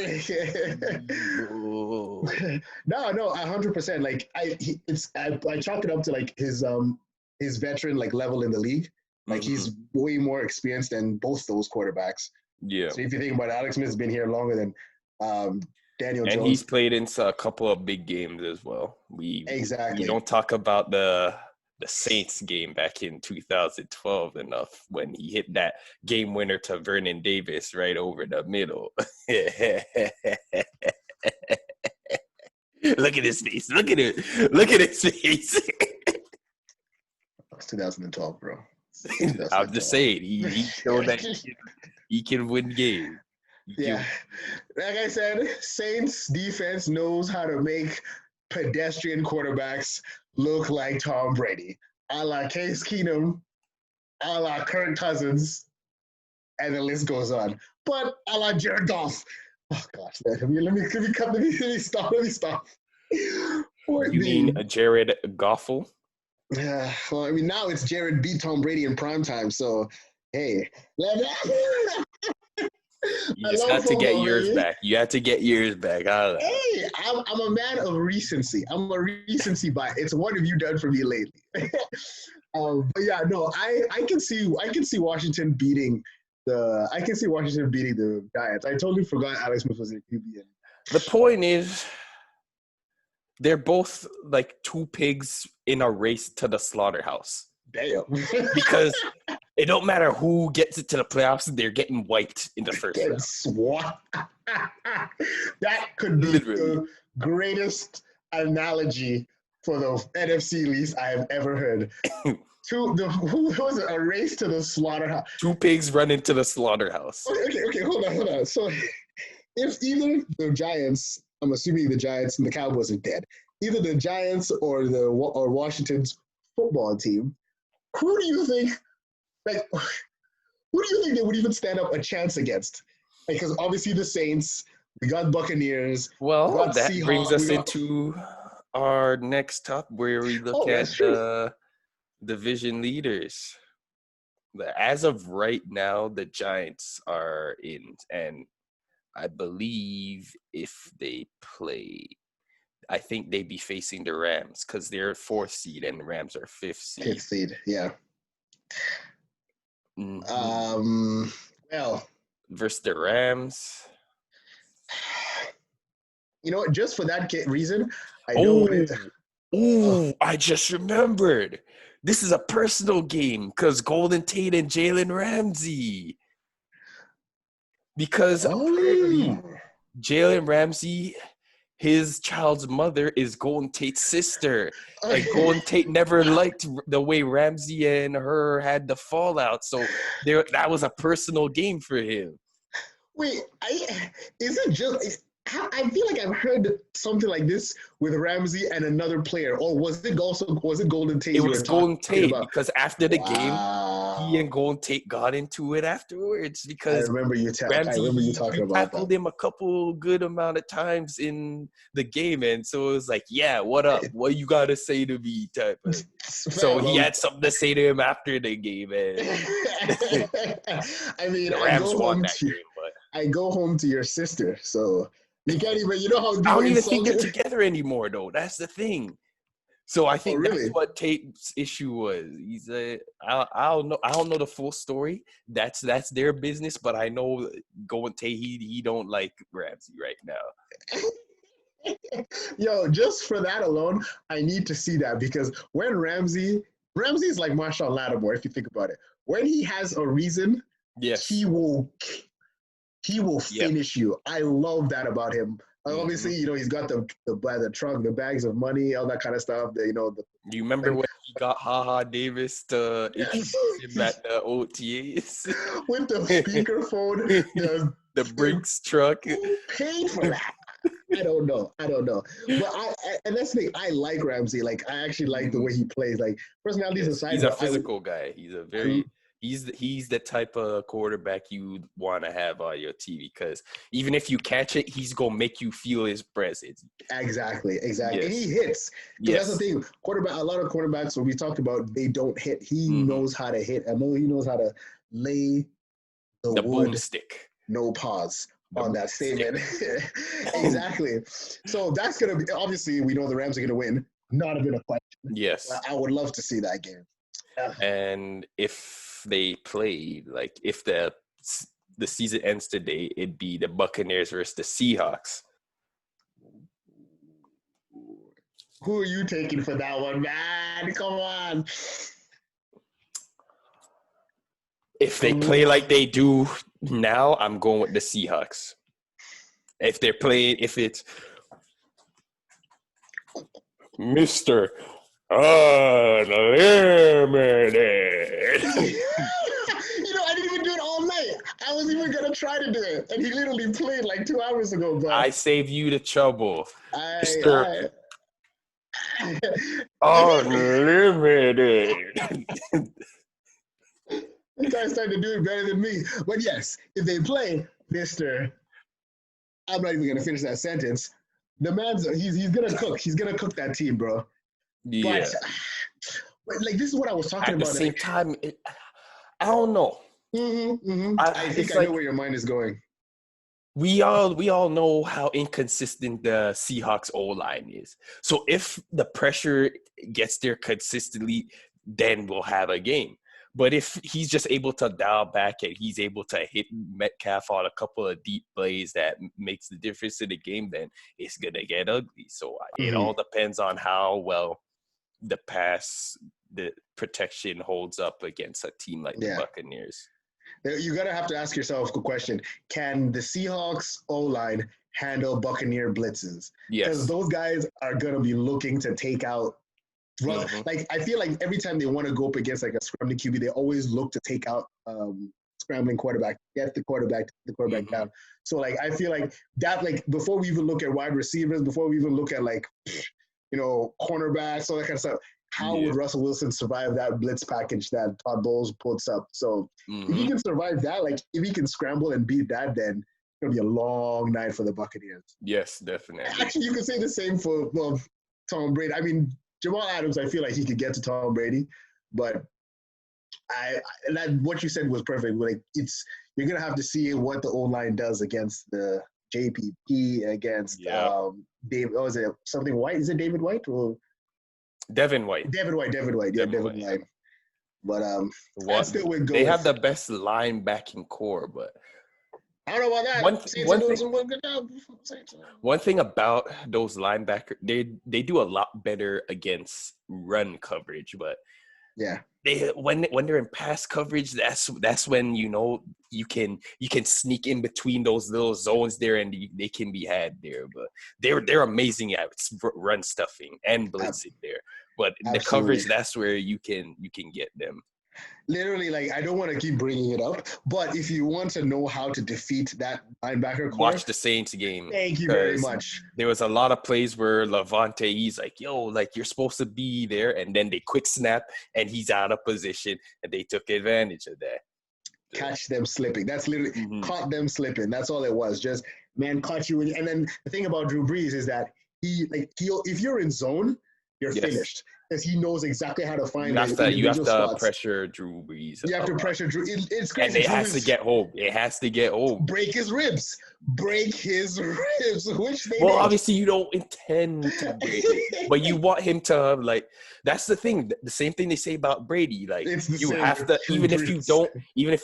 100%. Like I chalk it up to like his veteran like level in the league. Like he's way more experienced than both those quarterbacks. Yeah. So if you think about it, Alex Smith's been here longer than Daniel Jones. And he's played in a couple of big games as well. We don't talk about the Saints game back in 2012 enough when he hit that game winner to Vernon Davis right over the middle. Look at his face. Look at it. Look at his face. It's 2012, bro. I'm just saying, he showed that he can win games. Yeah. Like I said, Saints defense knows how to make pedestrian quarterbacks look like Tom Brady, a la Case Keenum, a la Kirk Cousins, and the list goes on. But a la Jared Goff. Oh gosh, let me stop. You mean Jared Goffle? Yeah. Well, I mean now it's Jared beat Tom Brady in primetime, so hey. You just had to get yours back. You had to get yours back. Hey, I'm a man of recency. I'm a recency bias. It's what have you done for me lately? But yeah, no, I can see Washington beating the Giants. I totally forgot Alex Smith was a QB. The point is, they're both like 2 pigs in a race to the slaughterhouse. Damn. Because it don't matter who gets it to the playoffs, they're getting wiped in the first round. That could be the greatest analogy for the NFC East I have ever heard. Who was it? A race to the slaughterhouse. 2 pigs run into the slaughterhouse. Okay, hold on. So if either the Giants, I'm assuming the Giants and the Cowboys are dead, either the Giants or Washington's football team, who do you think, like, who do you think they would even stand up a chance against? Because obviously the Saints, we got Buccaneers. Well, we got that Seahawks, brings us into our next top where we look at the division leaders. As of right now, the Giants are in, and I believe if they play, I think they'd be facing the Rams because they're 4th seed and the Rams are 5th seed. 5th seed, yeah. Mm-hmm. Well, versus the Rams. You know what? Just for that reason, I just remembered. This is a personal game because Golden Tate and Jalen Ramsey. Because apparently Jalen Ramsey, his child's mother is Golden Tate's sister. And Golden Tate never liked the way Ramsey and her had the fallout. So that was a personal game for him. Wait, is it just... I feel like I've heard something like this with Ramsey and another player. Or was it Golden Tate? It was Golden Tate because after the game, he and Golden Tate got into it afterwards because I remember you talking about that. Tackled him a couple good amount of times in the game, and so it was like, yeah, what up? What you got to say to me? Type of. So he had something to say to him after the game, and I mean, the Rams won that game, but I go home to your sister, so. You can't even, how I don't even think they're together anymore, though. That's the thing. So I think that's what Tate's issue was. He's I don't know the full story. That's their business, but I know going Tate, he don't like Ramsey right now. Yo, just for that alone, I need to see that because when Ramsey's like Marshall Lattimore, if you think about it. When he has a reason, yes, he will finish you. I love that about him. Obviously, he's got the trunk, the bags of money, all that kind of stuff. Do you remember when he got Ha Davis to introduce him at the OTAs? With the speakerphone, the Brinks truck. Who paid for that? I don't know. But and that's the thing. I like Ramsey. Like, I actually like the way he plays. Like, personalities aside. He's a physical guy. He's a very... He's the type of quarterback you want to have on your team because even if you catch it, he's going to make you feel his presence. Exactly. Yes. And he hits. Yes. That's the thing. A lot of quarterbacks, when we talked about, they don't hit. He knows how to hit. I know he knows how to lay the wood, boomstick. No pause on that statement. Exactly. So that's going to be, obviously, we know the Rams are going to win. Not a bit of question. Yes. I would love to see that game. And if they play, like if the season ends today, it'd be the Buccaneers versus the Seahawks. Who are you taking for that one, man? Come on. If they play like they do now, I'm going with the Seahawks. If it's Mr. Unlimited. I didn't even do it all night. I was even going to try to do it. And he literally played like 2 hours ago, bro. I saved you the trouble. Mr. Unlimited. You guys started to do it better than me. But yes, if they play Mr. I'm not even going to finish that sentence. The man's, he's going to cook. He's going to cook that team, bro. Yeah. But like, this is what I was talking about. At the same time, I don't know. I think I know where your mind is going. We all know how inconsistent the Seahawks O-line is. So if the pressure gets there consistently, then we'll have a game. But if he's just able to dial back and he's able to hit Metcalf on a couple of deep plays that makes the difference in the game, then it's going to get ugly. So it all depends on how well the protection holds up against a team like the Buccaneers. You got to have to ask yourself the question, can the Seahawks O-line handle Buccaneer blitzes? Yes. Because those guys are going to be looking to take out like, I feel like every time they want to go up against like a scrambling QB, they always look to take out scrambling quarterback, get the quarterback down. So like, I feel like that, like before we even look at wide receivers, before we even look at like, cornerbacks, all that kind of stuff, how would Russell Wilson survive that blitz package that Todd Bowles puts up? So if he can survive that, like if he can scramble and beat that, then it'll be a long night for the Buccaneers. Yes, definitely. Actually, you can say the same for Tom Brady. I mean, Jamal Adams, I feel like he could get to Tom Brady, but what you said was perfect. Like you're gonna have to see what the O-line does against the JPP against David. Oh, is it something White? Is it David White or Devin White? Devin White. Yeah, Devin White. But I still would go. They have the best linebacking core, but I don't know about that. One thing about those linebackers, they do a lot better against run coverage, but when they're in pass coverage, that's when you can sneak in between those little zones there, and they can be had there. But they're amazing at run stuffing and blitzing there. But the coverage, that's where you can get them. Literally, like, I don't want to keep bringing it up, but if you want to know how to defeat that linebacker core, watch the Saints game. Thank you very much. There was a lot of plays where Levante, he's like, yo, like, you're supposed to be there, and then they quick snap, and he's out of position, and they took advantage of that. Catch them slipping. That's literally caught them slipping. That's all it was. Just, man, caught you. And then the thing about Drew Brees is that if you're in zone, you're finished. Because he knows exactly how to find you have to pressure Drew Brees. You have to pressure Drew. It's crazy. And it has to get home. Break his ribs. Which they Well, obviously you don't intend to break it, but you want him to, like, that's the thing. The same thing they say about Brady. Like, you have to, even if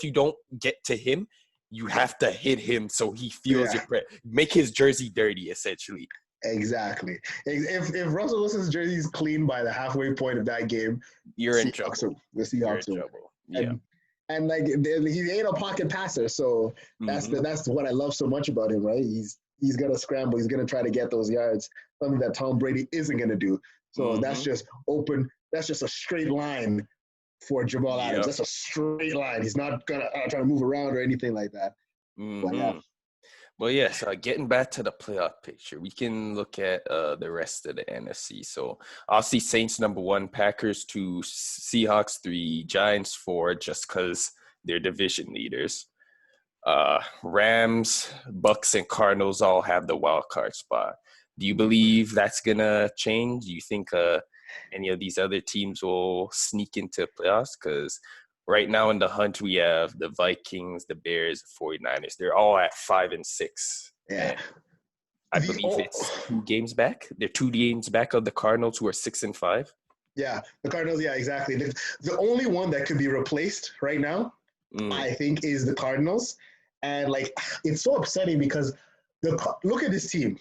you don't get to him, you have to hit him so he feels your pressure. Make his jersey dirty, essentially. Exactly. If Russell Wilson's jersey is clean by the halfway point of that game, you're in trouble. The Seahawks are in trouble. Yeah. And like, he ain't a pocket passer, so that's what I love so much about him, right? He's gonna scramble. He's gonna try to get those yards, something that Tom Brady isn't gonna do. So that's just open. That's just a straight line for Jamal Adams. That's a straight line. He's not gonna try to move around or anything like that. But Well, yes, getting back to the playoff picture, we can look at the rest of the NFC. So I'll see Saints number 1, Packers 2, Seahawks 3, Giants 4, just because they're division leaders. Rams, Bucks, and Cardinals all have the wild card spot. Do you believe that's going to change? Do you think any of these other teams will sneak into playoffs? Because right now in the hunt, we have the Vikings, the Bears, the 49ers. They're all at 5 and 6. Yeah. I believe it's 2 games back. They're 2 games back of the Cardinals, who are 6 and 5. Yeah, the Cardinals, exactly. The only one that could be replaced right now, I think, is the Cardinals. And, like, it's so upsetting because look at this team.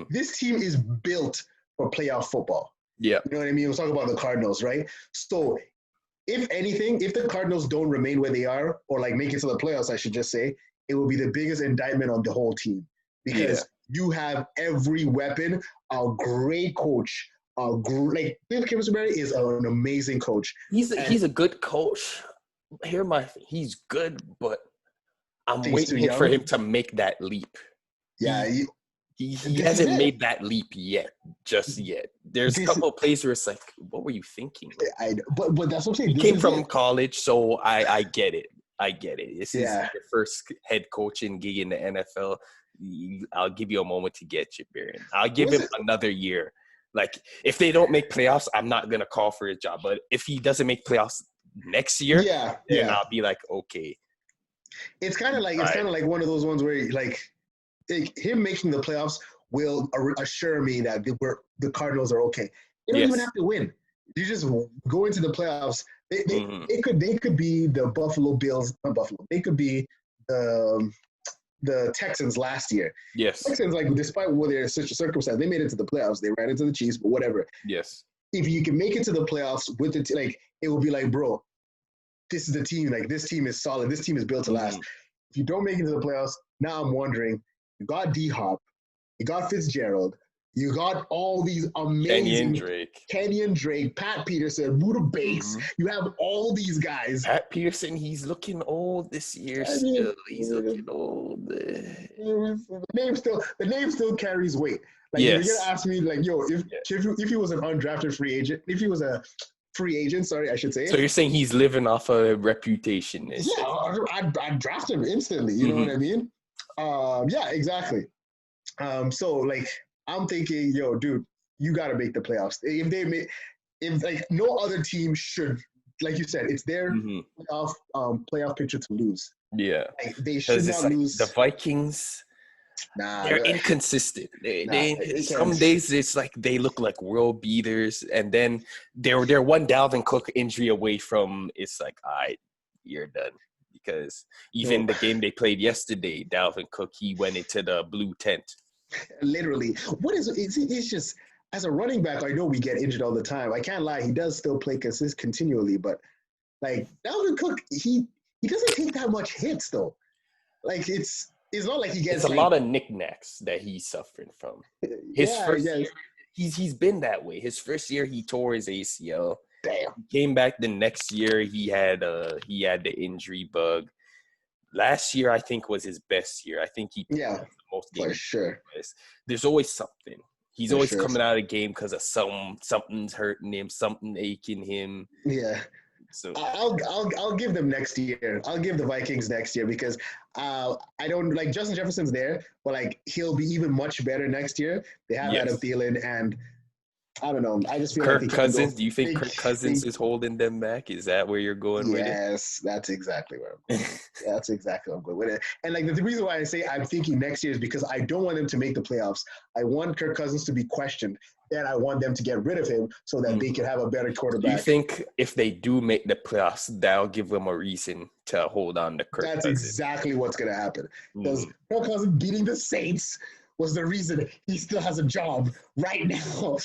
This team is built for playoff football. Yeah. You know what I mean? We're talking about the Cardinals, right? So, if anything, if the Cardinals don't remain where they are, or like make it to the playoffs, I should just say, it will be the biggest indictment on the whole team because you have every weapon, a great coach, Cliff Kingsbury is an amazing coach. He's a good coach. He's good, but I'm waiting for him to make that leap. Yeah, he hasn't made that leap just yet. There's a couple of plays where it's like, what were you thinking? But that's what I'm saying. He came from college, so I get it. This is your first head coaching gig in the NFL. I'll give you a moment to get your bearing. I'll give him another year. Like, if they don't make playoffs, I'm not going to call for his job. But if he doesn't make playoffs next year, then I'll be like, okay. It's kind of like one of those ones where, like, him making the playoffs will assure me that the Cardinals are okay. They don't even have to win. You just go into the playoffs. They could be the Buffalo Bills, not Buffalo. They could be the Texans last year. Yes. Texans, like, despite what their circumstance, they made it to the playoffs. They ran into the Chiefs, but whatever. Yes. If you can make it to the playoffs with the like, it will be like, bro, this is the team. Like, this team is solid. This team is built to last. If you don't make it to the playoffs, now I'm wondering. You got D-Hop, you got Fitzgerald, You got all these amazing Kenyon Drake, Pat Peterson, Buda Bass. Mm-hmm. You have all these guys. Pat Peterson, he's looking old this year. Still, he's looking old. The name still carries weight. Like, yes. If you're gonna ask me, like, yo, if he was an undrafted free agent, if he was a free agent, sorry, I should say. So you're saying he's living off a reputation? Yeah, I'd draft him instantly. You know what I mean? Yeah, exactly. So like, I'm thinking, yo, dude, you got to make the playoffs. If like no other team should, like you said, it's their playoff picture to lose. Yeah, like, they should not lose. The Vikings, they're inconsistent. Some days it's like they look like world beaters, and then they're one Dalvin Cook injury away from it's like, all right, you're done. Because even the game they played yesterday, Dalvin Cook, he went into the blue tent. Literally. It's just, as a running back, I know we get injured all the time. I can't lie, he does still play continually, but like Dalvin Cook, he doesn't take that much hits though. Like it's not like he gets. It's a lot of knickknacks that he's suffering from. His first year, he's been that way. His first year, he tore his ACL. Damn. He came back the next year. He had the injury bug. Last year, I think, was his best year. I think he played the most games. For sure. There's always something. He's always coming out of the game because of something's hurting him, something aching him. Yeah. So I'll give them next year. I'll give the Vikings next year because I don't like Justin Jefferson's there, but like he'll be even much better next year. They have Adam Thielen and I don't know. I just feel Kirk Cousins. Do you think Kirk Cousins is holding them back? Is that where you're going with it? Yes, that's exactly where I'm going. That's exactly where I'm going with it. And like the reason why I say I'm thinking next year is because I don't want him to make the playoffs. I want Kirk Cousins to be questioned, and I want them to get rid of him so that they can have a better quarterback. Do you think if they do make the playoffs, that'll give them a reason to hold on to Kirk Cousins? That's exactly what's going to happen. Because Kirk Cousins beating the Saints was the reason he still has a job right now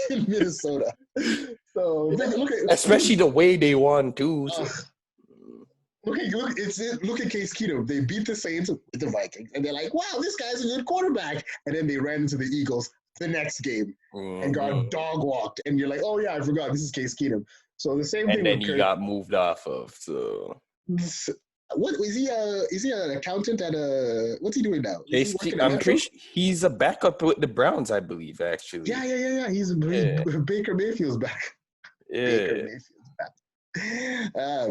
in Minnesota. So look at, especially the way they won too. Look at Case Keenum. They beat the Saints with the Vikings, and they're like, "Wow, this guy's a good quarterback." And then they ran into the Eagles the next game and got dog walked. And you're like, "Oh yeah, I forgot. This is Case Keenum." So the same thing. And then he got moved off of. So. What is he? Is he an accountant at a? What's he doing now? I'm pretty sure he's a backup with the Browns, I believe. Actually, yeah. He's Baker Mayfield's back. Yeah. Baker Mayfield's back.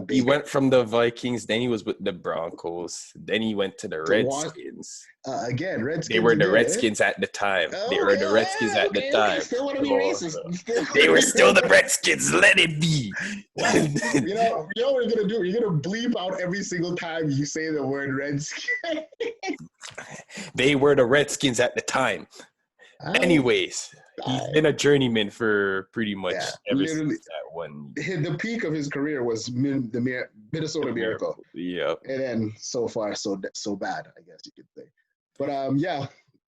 He went from the Vikings, then he was with the Broncos, then he went to the Redskins. Again, Redskins. They were the Redskins at the time. They were the Redskins at the time. Still want to be racist. They were still the Redskins. Let it be. You know what you're gonna do? You're gonna bleep out every single time you say the word Redskins. They were the Redskins at the time. Anyways, he's been a journeyman for pretty much ever since that one. The peak of his career was the Minnesota Miracle. Yeah. And then so far, so bad, I guess you could say. But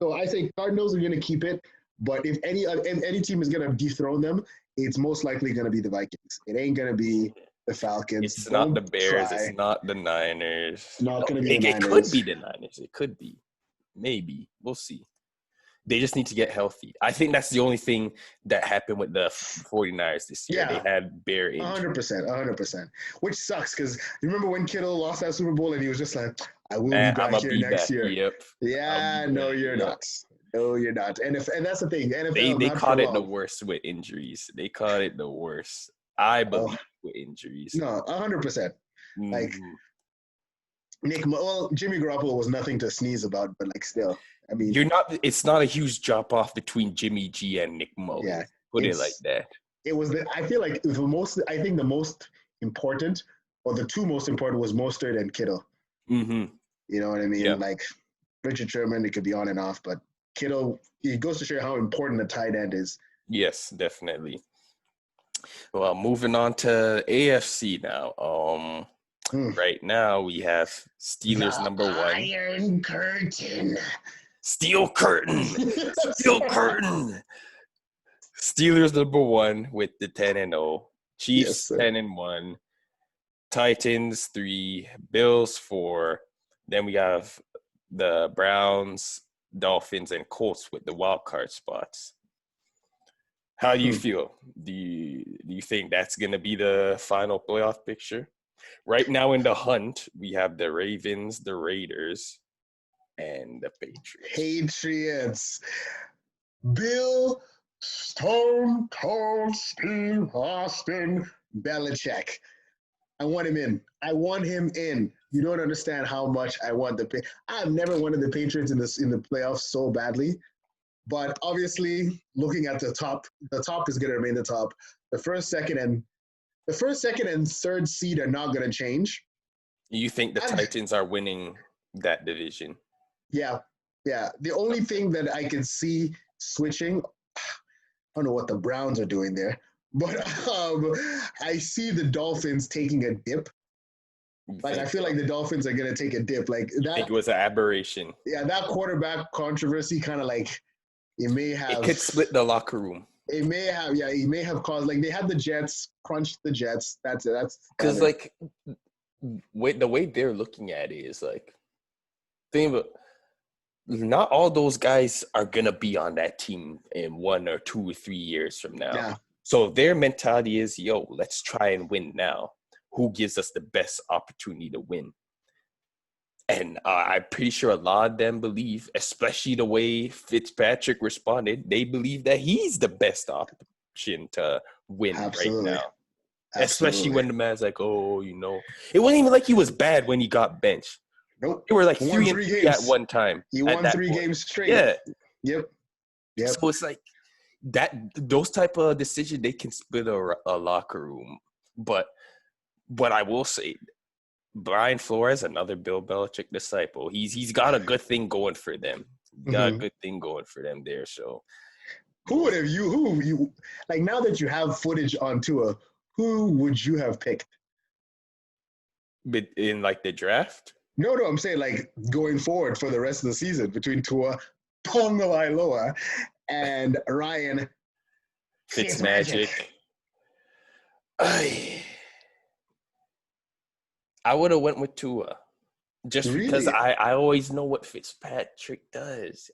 so I think Cardinals are going to keep it. But if any team is going to dethrone them, it's most likely going to be the Vikings. It ain't going to be the Falcons. It's not the Bears. It's not the Niners. It's not going to be the Niners. It could be the Niners. It could be. Maybe. We'll see. They just need to get healthy. I think that's the only thing that happened with the 49ers this year. Yeah. They had bare injury. 100%. Which sucks because you remember when Kittle lost that Super Bowl and he was just like, I will be back here next year. Yep. Yeah, no, you're not. No, you're not. And that's the thing. NFL, they caught it the worst with injuries. They caught it the worst. I believe with injuries. No, 100%. Like Jimmy Garoppolo was nothing to sneeze about, but like still. I mean, it's not a huge drop off between Jimmy G and Nick Mullins. Yeah, put it like that. It was. I feel like the most important, or the two most important, was Mostert and Kittle. Mm-hmm. You know what I mean? Yeah. Like Richard Sherman, it could be on and off, but Kittle, it goes to show how important a tight end is. Yes, definitely. Well, moving on to AFC now. Right now we have Steelers number 1. Iron Curtain. Steel curtain. Steel curtain. Steelers number 1 with the 10-0. Chiefs 10-1. Titans 3. Bills 4. Then we have the Browns, Dolphins and Colts with the wild card spots. How do you feel? Do you think that's going to be the final playoff picture? Right now in the hunt, we have the Ravens, the Raiders, and the Patriots. Bill Stone Cold Steve Austin Belichick. I want him in. You don't understand how much I want I've never wanted the Patriots in the playoffs so badly. But obviously, looking at the top is going to remain the top. The first, second, and third seed are not going to change. You think the Titans are winning that division? Yeah. The only thing that I can see switching, I don't know what the Browns are doing there, but I see the Dolphins taking a dip. Like, I feel like the Dolphins are going to take a dip. Like that. I think it was an aberration. Yeah, that quarterback controversy kind of like, it could split the locker room. It may have caused, like, they had the Jets, crunched the Jets. That's it. That's because, like, the way they're looking at it is, like, think about, not all those guys are going to be on that team in 1 or 2 or 3 years from now. Yeah. So their mentality is, let's try and win now. Who gives us the best opportunity to win? And I'm pretty sure a lot of them believe, especially the way Fitzpatrick responded, they believe that he's the best option to win right now. Especially when the man's like, it wasn't even like he was bad when he got benched. Nope. They were like 3 games at one time. He won 3 games straight. Yeah. Yep. So it's like those type of decisions, they can split a locker room. But what I will say, Brian Flores, another Bill Belichick disciple, he's got a good thing going for them. A good thing going for them there. So who like, now that you have footage on Tua, who would you have picked? But in, like, the draft? No, I'm saying, like, going forward for the rest of the season between Tua Tagovailoa and Ryan Fitzmagic. I would have went with Tua. Just because I always know what Fitzpatrick does.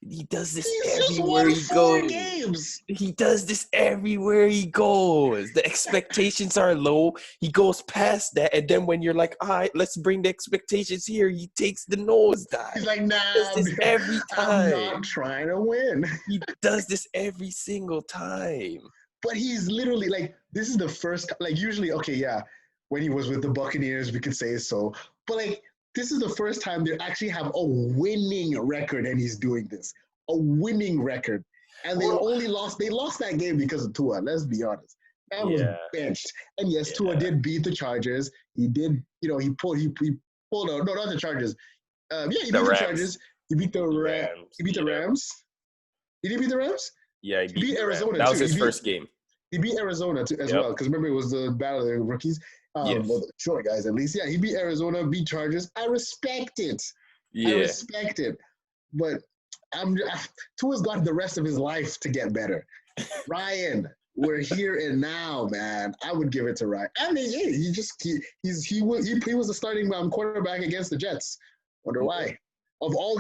He does this everywhere he goes. Games. He does this everywhere he goes. The expectations are low. He goes past that. And then when you're like, all right, let's bring the expectations here, he takes the nosedive. He's like, nah, he does this every time. I'm not trying to win. He does this every single time. But he's literally, like, this is the first, like, usually, okay, yeah, when he was with the Buccaneers, we could say so. But, like, this is the first time they actually have a winning record, and he's doing this. A winning record. And they lost that game because of Tua, let's be honest. That was benched. And yes, Tua did beat the Chargers. He did, he pulled out, no, not the Chargers. He beat the Chargers. He beat the Rams. He beat the Rams. Did he beat the Rams? Yeah, he beat Arizona. That was his first game. He beat Arizona as well, because remember, it was the battle of the rookies. Well, short guys, at least. Yeah, he beat Arizona, beat Chargers. I respect it. Yeah. I respect it. But Tua's got the rest of his life to get better. Ryan, we're here and now, man. I would give it to Ryan. I mean, he was the starting quarterback against the Jets. Wonder why. Of all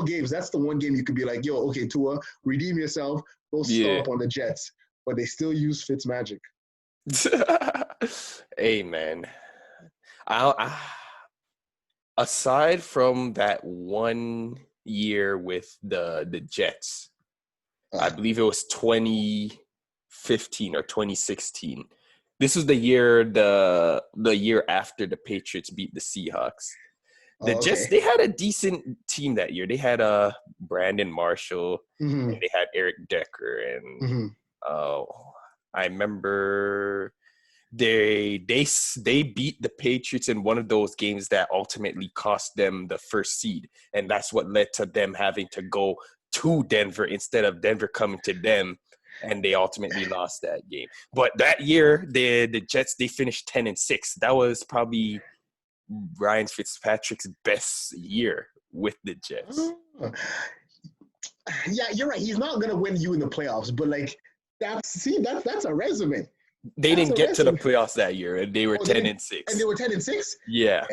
games, that's the one game you could be like, okay, Tua, redeem yourself. Go stomp on the Jets. But they still use Fitzmagic. Hey, man. Aside from that 1 year with the Jets, I believe it was 2015 or 2016. This was the year after the Patriots beat the Seahawks. The Jets, they had a decent team that year. They had Brandon Marshall, and they had Eric Decker, and I remember they beat the Patriots in one of those games that ultimately cost them the first seed, and that's what led to them having to go to Denver instead of Denver coming to them, and they ultimately lost that game. But that year, the Jets, they finished 10-6. That was probably Ryan Fitzpatrick's best year with the Jets. Yeah, you're right. He's not gonna win you in the playoffs, but like that's a resume. They didn't get to the playoffs that year, and they were 10-6. And they were 10-6. Yeah.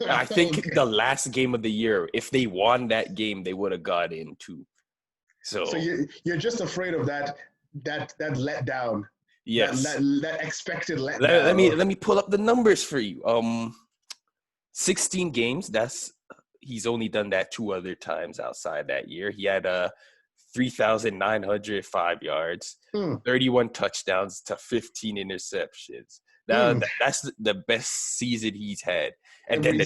I think the last game of the year, if they won that game, they would have got in too. So you're just afraid of that letdown. Yes. That expected letdown. Let me pull up the numbers for you. 16 games. He's only done that 2 other times outside that year. He had 3,905 yards, 31 touchdowns to 15 interceptions. That's the best season he's had. And then the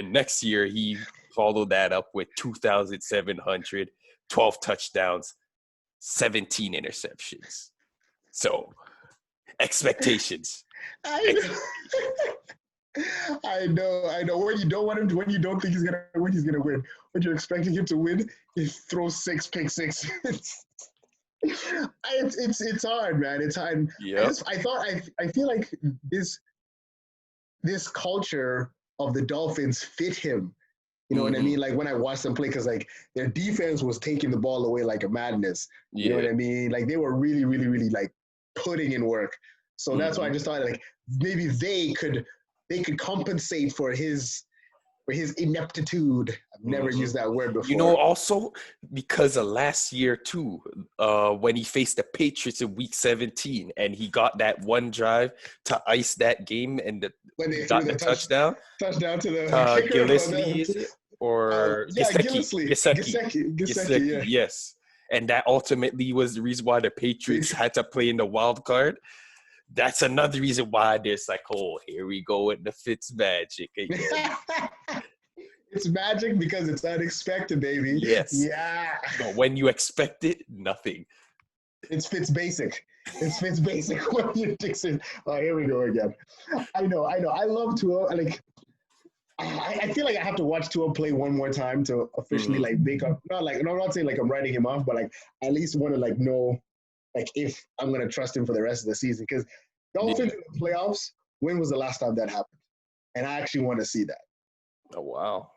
next year he followed that up with 2,700, 12 touchdowns, 17 interceptions. So expectations. I know. When you don't want him to, when you don't think he's gonna win, he's gonna win. When you're expecting him to win, he throws 6 pick six. It's hard, man. It's hard. Yep. I feel like this culture of the Dolphins fit him. You know what I mean? Like when I watched them play, because like their defense was taking the ball away like a madness. You know what I mean? Like they were really, really, really like putting in work. So that's why I just thought like maybe they could compensate for his ineptitude. I've never used that word before. You know, also because of last year too, when he faced the Patriots in Week 17, and he got that one drive to ice that game, and when they got the touchdown to the Gillespie, is it? Or Gesicki, yeah. Yes. And that ultimately was the reason why the Patriots had to play in the wild card. That's another reason why there's like, oh, here we go with the Fitz magic again. It's magic because it's unexpected, baby. Yes. Yeah. But when you expect it, nothing. It's Fitz basic. When you fix it. Oh, here we go again. I know. I love Tua. Like, I feel like I have to watch Tua play one more time to officially like make up. I'm not saying like I'm writing him off, but like I at least want to like know like if I'm gonna trust him for the rest of the season. Because Dolphins in the playoffs, when was the last time that happened? And I actually want to see that. Oh wow.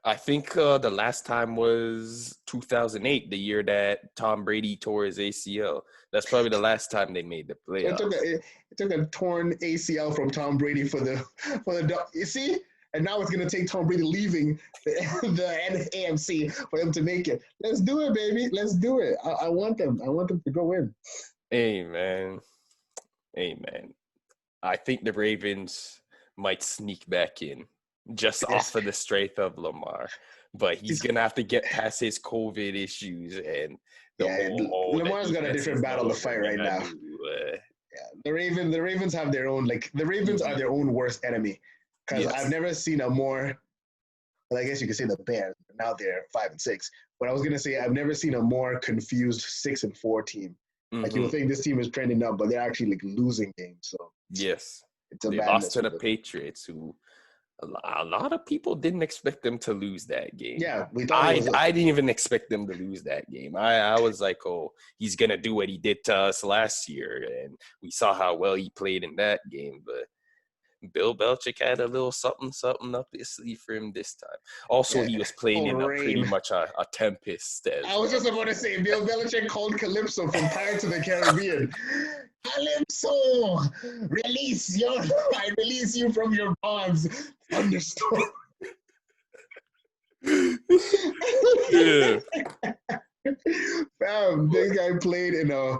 I think the last time was 2008, the year that Tom Brady tore his ACL. That's probably the last time they made the playoffs. It took a torn ACL from Tom Brady for the you see? And now it's going to take Tom Brady leaving the AMC for them to make it. Let's do it, baby. Let's do it. I want them. I want them to go in. Amen. I think the Ravens might sneak back in just off of the strength of Lamar. But he's going to have to get past his COVID issues. And Lamar's got a different battle to fight right now. The Ravens have their own, like, the Ravens are their own worst enemy. Because I've never seen a more, well, I guess you could say the Bears. Now they're 5-6. But I was gonna say I've never seen a more confused 6-4 team. Like you would think this team is trending up, but they're actually like losing games. So yes, it's a they lost to the Patriots, who a lot of people didn't expect them to lose that game. Yeah, I didn't even expect them to lose that game. I was like, oh, he's gonna do what he did to us last year, and we saw how well he played in that game, but Bill Belichick had a little something up his sleeve for him this time. Also, he was playing in pretty much a tempest. I was just about to say, Bill Belichick called Calypso from Pirates of the Caribbean. Calypso, I release you from your bonds. Thunderstorm. Yeah. Fam, this guy played in a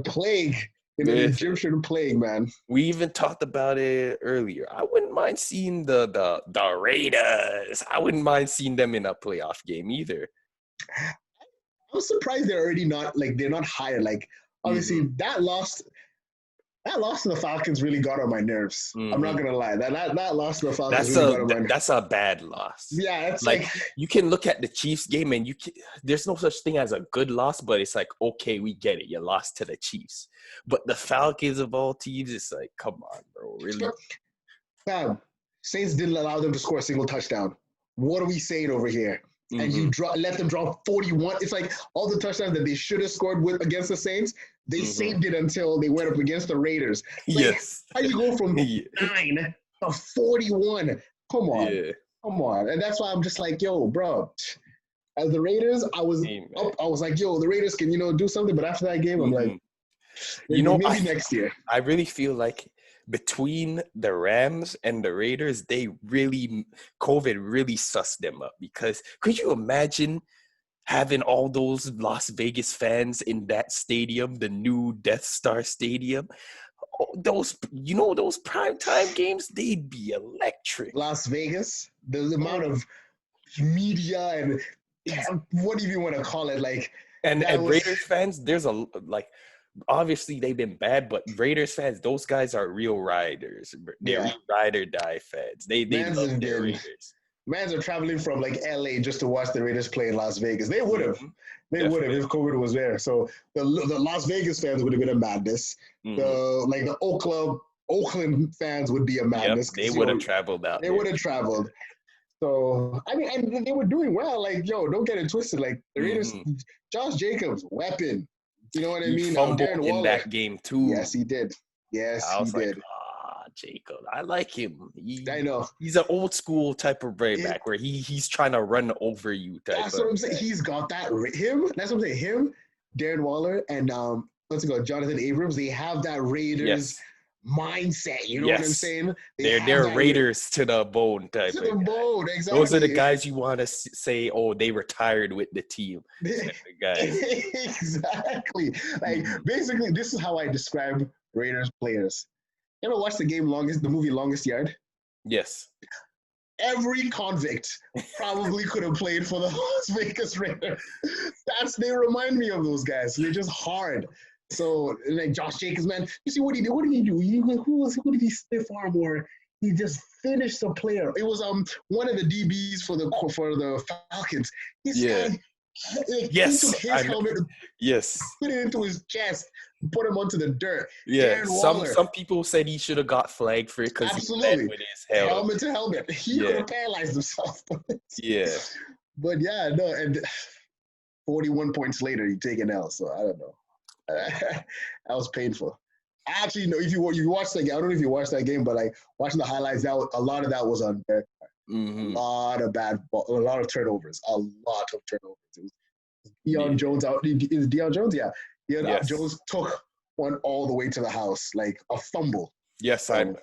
plague. In an Egyptian plague, man. We even talked about it earlier. I wouldn't mind seeing the Raiders. I wouldn't mind seeing them in a playoff game either. I'm surprised they're already not, like, they're not higher. Like, obviously, that loss to the Falcons really got on my nerves. I'm not gonna lie. That loss to the Falcons really got on my nerves. That's a bad loss. Yeah, it's like you can look at the Chiefs game and there's no such thing as a good loss, but it's like, okay, we get it. You lost to the Chiefs. But the Falcons of all teams, it's like, come on, bro, really? Saints didn't allow them to score a single touchdown. What are we saying over here? And you let them drop 41. It's like all the touchdowns that they should have scored against the Saints, they saved it until they went up against the Raiders. Like, yes. How you go from 9 to 41? Come on. Yeah. Come on. And that's why I'm just like, yo, bro. As the Raiders, I was like, yo, the Raiders can, do something. But after that game, I'm like, maybe next year. I really feel like between the Rams and the Raiders, COVID really sussed them up, because could you imagine having all those Las Vegas fans in that stadium, the new Death Star Stadium? Those primetime games, they'd be electric. Las Vegas, the amount of media and what do you want to call it, like, and Raiders fans, there's obviously they've been bad, but Raiders fans, those guys are real riders. They're real ride or die fans. They love their Raiders. Mans are traveling from like LA just to watch the Raiders play in Las Vegas. They would have. They would have if COVID was there. So the Las Vegas fans would have been a madness. The Oakland fans would be a madness. Yep, they would have traveled out. They would have traveled. So I mean, and they were doing well. Like, yo, don't get it twisted. Like the Raiders, Josh Jacobs, weapon. You know what I mean? He fumbled in that game too. Yes, he did. Yes, he did. Jacob, I like him. I know. He's an old school type of running back where he's trying to run over you. That's what I'm saying. He's got that. That's what I'm saying. Him, Darren Waller, and Jonathan Abrams. They have that Raiders mindset. You know what I'm saying? They're Raiders to the bone type. To the bone, exactly. Those are the guys you want to say, oh, they retired with the team. Guys. Exactly. Like basically, this is how I describe Raiders players. You ever watch the movie Longest Yard? Yes. Every convict probably could have played for the Las Vegas Raiders. They remind me of those guys. They're just hard. So like Josh Jacobs, man, you see what he did? What did he do? Who did he stiff arm, or he just finished the player? It was one of the DBs for the Falcons. He took his helmet, put it into his chest, put him onto the dirt. Yeah, some people said he should have got flagged for it because he led with his helmet to helmet. He could have paralyzed himself. But and 41 points later, he take an L. So I don't know. That was painful. Actually, no. If you watch that game, I don't know if you watched that game, but like watching the highlights, a lot of that was on their part. A lot of bad ball, a lot of turnovers. It was Deion Jones out. Is Deion Jones? Yeah. Deion Jones took one all the way to the house, like a fumble. Yes, it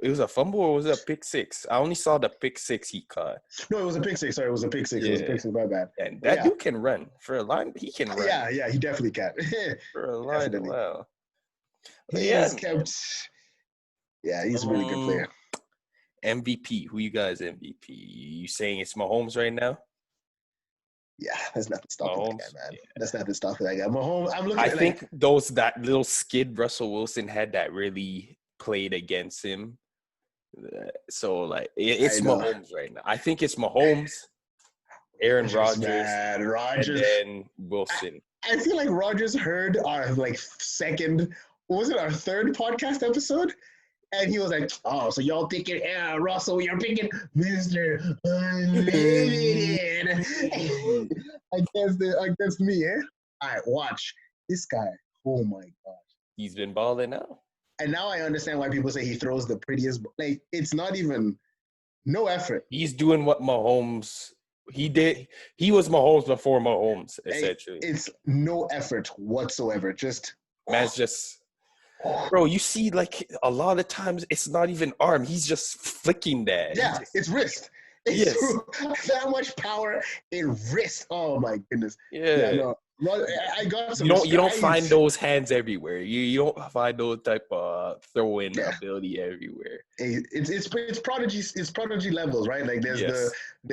was a fumble or was it a pick six? I only saw the pick six he caught. No, it was a pick six. Sorry, it was a pick six. It was a pick six. My bad. And that dude can run for a line. He can run. Yeah, he definitely can. For a line, wow. He's kept. Yeah, he's a really good player. MVP. Who you guys MVP? You saying it's Mahomes right now? Yeah, there's nothing stopping that guy, man. There's nothing stopping that guy. Mahomes, I think that little skid Russell Wilson had that really played against him. So, like, it's Mahomes right now. I think it's Mahomes, Aaron Rodgers, and then Wilson. I feel like Rodgers heard our, like, our third podcast episode? And he was like, oh, so y'all thinking, Russell, you're picking Mr. Unlimited against me, eh? All right, watch. This guy, oh my gosh. He's been balling out. And now I understand why people say he throws the prettiest. Like, it's not even, no effort. He's doing what Mahomes, he did. He was Mahomes before Mahomes, essentially. It's no effort whatsoever. Man's just... Bro, you see, like, a lot of times it's not even arm. He's just flicking that. Yeah, it's wrist. That much power in wrist. Oh, my goodness. Yeah. No. I got some. You don't find those hands everywhere. You don't find those type of throw-in ability everywhere. It's prodigy levels, right? Like there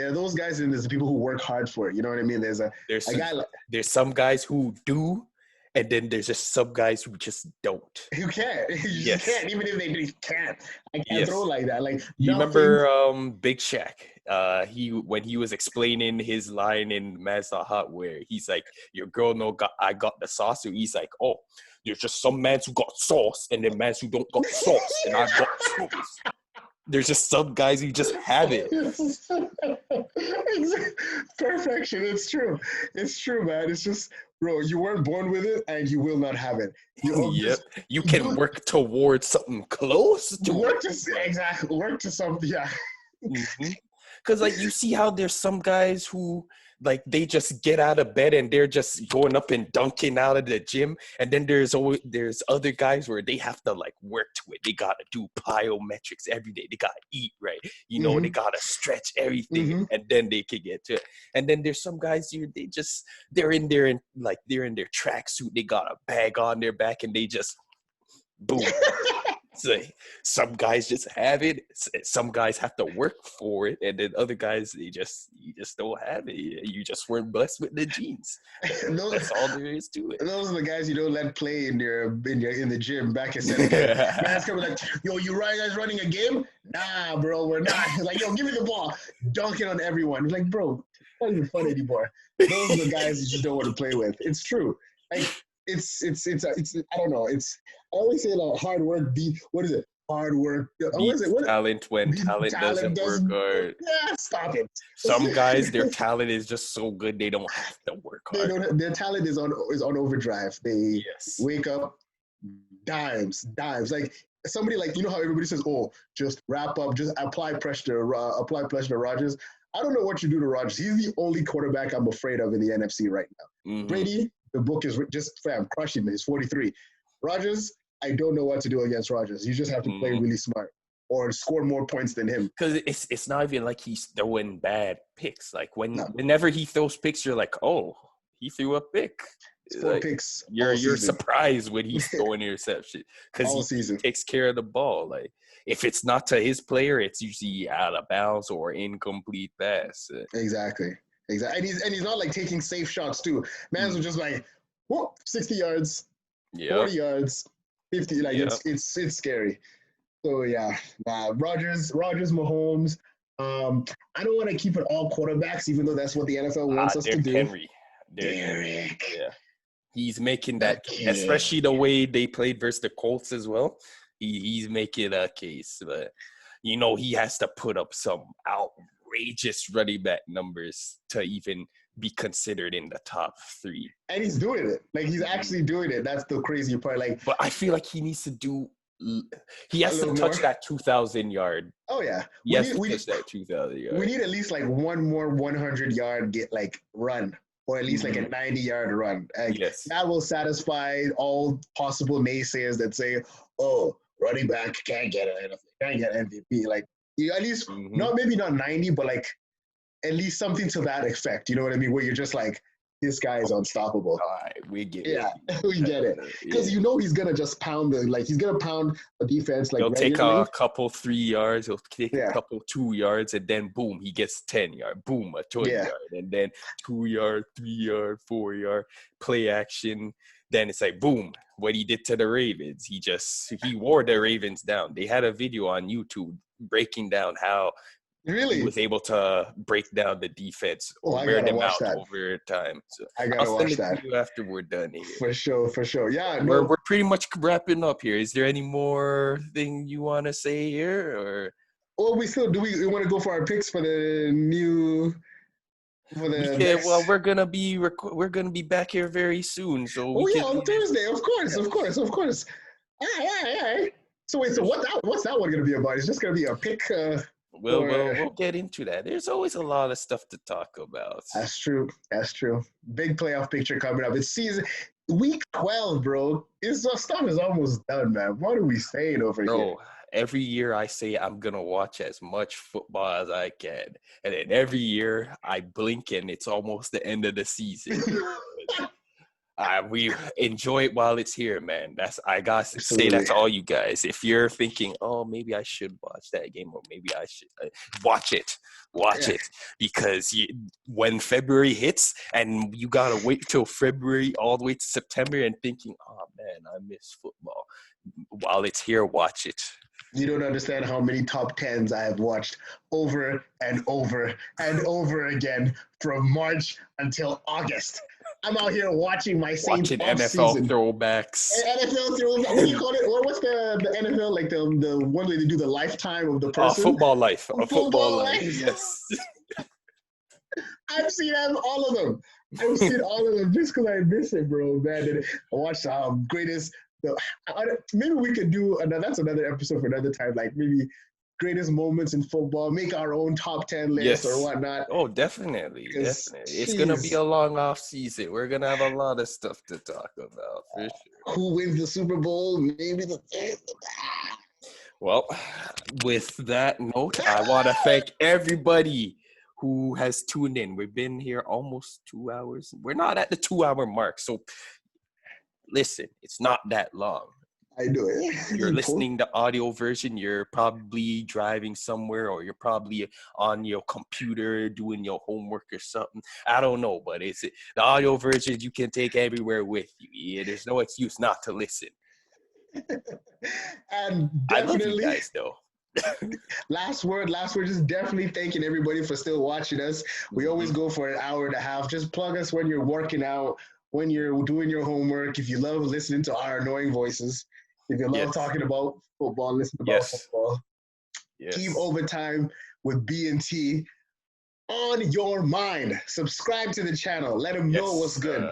are those guys and there's the people who work hard for it. You know what I mean? There's some guys who do. And then there's just some guys who just don't. You can't. You can't. Even if they can't. I can't throw like that. Like you remember Big Shaq? When he was explaining his line in Man's Not Hot, where he's like, "Your girl I got the sauce." So he's like, "Oh, there's just some mans who got sauce, and then mans who don't got sauce, and I got sauce." There's just some guys who just have it. Perfection. It's true. It's true, man. It's just, bro, you weren't born with it and you will not have it. You can work towards something close to work to something, yeah. Because like you see how there's some guys who like they just get out of bed and they're just going up and dunking out of the gym, and then there's other guys where they have to like work to it. They gotta do plyometrics every day. They gotta eat right. You know, they gotta stretch everything, and then they can get to it. And then there's some guys here, they're in their tracksuit. They got a bag on their back, and they just boom. So some guys just have it. Some guys have to work for it, and then other guys you just don't have it. You just weren't blessed with the genes. That's all there is to it. Those are the guys you don't let play in the gym back in Senegal. Guys coming like, yo, you guys running a game? Nah, bro, we're not. It's like, yo, give me the ball, dunking on everyone. It's like, bro, it's not even fun anymore. Those are the guys you just don't want to play with. It's true. Like it's I don't know. I always say like hard work. What is it? Hard work. What is it? Talent when talent doesn't work hard. Yeah, stop it. Some guys, their talent is just so good they don't have to work hard. Their talent is on overdrive. They wake up dimes. Like somebody like, you know how everybody says, oh, just wrap up, just apply pressure to Rodgers. I don't know what you do to Rodgers. He's the only quarterback I'm afraid of in the NFC right now. Brady, the book is just crushing him. He's 43. Rodgers, I don't know what to do against Rodgers. You just have to play really smart or score more points than him. Because it's not even like he's throwing bad picks. Like whenever he throws picks, you're like, oh, he threw a pick. 4 like, picks. You're surprised when he's throwing interception because he takes care of the ball. Like if it's not to his player, it's usually out of bounds or incomplete pass. Exactly. And he's not like taking safe shots too. Man's just like, whoop, 60 yards, 40 yards, 50. Like it's scary. So yeah, Rodgers, Mahomes. I don't want to keep it all quarterbacks, even though that's what the NFL wants us to do. Henry. Derrick. Yeah. He's making that, especially the way they played versus the Colts as well. He's making a case, but you know he has to put up some outrageous running back numbers to even be considered in the top 3. And he's doing it. Like he's actually doing it. That's the crazy part. Like, but I feel like he needs to do. He has to touch that 2,000 yard. Oh yeah, we touch that 2,000 yard. We need at least like one more 100 yard run. Or at least like a 90-yard run. That will satisfy all possible naysayers that say, "Oh, running back can't get MVP." Like you at least maybe not 90, but like at least something to that effect. You know what I mean? Where you're just like, this guy is unstoppable. All right, we get it. Yeah, we get it. Because you know he's gonna just pound he's gonna pound a defense like. He'll take a couple 3 yards. He'll take a couple 2 yards, and then boom, he gets 10 yard. Boom, a 20 yard, and then 2 yard, 3 yard, 4 yard play action. Then it's like boom, what he did to the Ravens. He wore the Ravens down. They had a video on YouTube breaking down how. Really? He was able to break down the defense or wear them out over time. So I gotta watch that after we're done here. For sure. Yeah, we're pretty much wrapping up here. Is there any more thing you want to say here, or? Well, we want to go for our picks for the new. Well, we're gonna be back here very soon. So on Thursday, of course. All right. So wait, what's that one gonna be about? It's just gonna be a pick. We'll get into that. There's always a lot of stuff to talk about. That's true. Big playoff picture coming up. It's week 12, bro. Stuff is almost done, man. What are we saying over here? Every year I say I'm going to watch as much football as I can. And then every year I blink and it's almost the end of the season. We enjoy it while it's here, man. I got to say that to all you guys. If you're thinking, oh, maybe I should watch that game, or maybe I should watch it, because when February hits and you got to wait till February all the way to September and thinking, oh, man, I miss football. While it's here, watch it. You don't understand how many top 10s I have watched over and over and over again from March until August. I'm out here watching my Saints NFL throwbacks. NFL throwbacks. What do you call it? What's the NFL, like the one way they do the lifetime of the person? Football life. Football life. Yes. I've seen all of them. I've seen all of them just because I miss it, bro, man. I watched greatest. Maybe we could do that's another episode for another time. Like maybe greatest moments in football, make our own top 10 list or whatnot. Oh, definitely. It's going to be a long off season. We're going to have a lot of stuff to talk about for sure. Who wins the Super Bowl? Maybe the... Well, with that note, I want to thank everybody who has tuned in. We've been here almost 2 hours. We're not at the 2-hour mark. So listen, it's not that long. I do it. You're listening to audio version, you're probably driving somewhere, or you're probably on your computer doing your homework or something. I don't know, but it's the audio version you can take everywhere with you. Yeah, there's no excuse not to listen. And definitely, I love you guys, though. Last word, just definitely thanking everybody for still watching us. We always go for an hour and a half. Just plug us when you're working out, when you're doing your homework. If you love listening to our annoying voices, if you love talking about football, listen about football. Keep Overtime with B&T on your mind. Subscribe to the channel. Let them know what's good.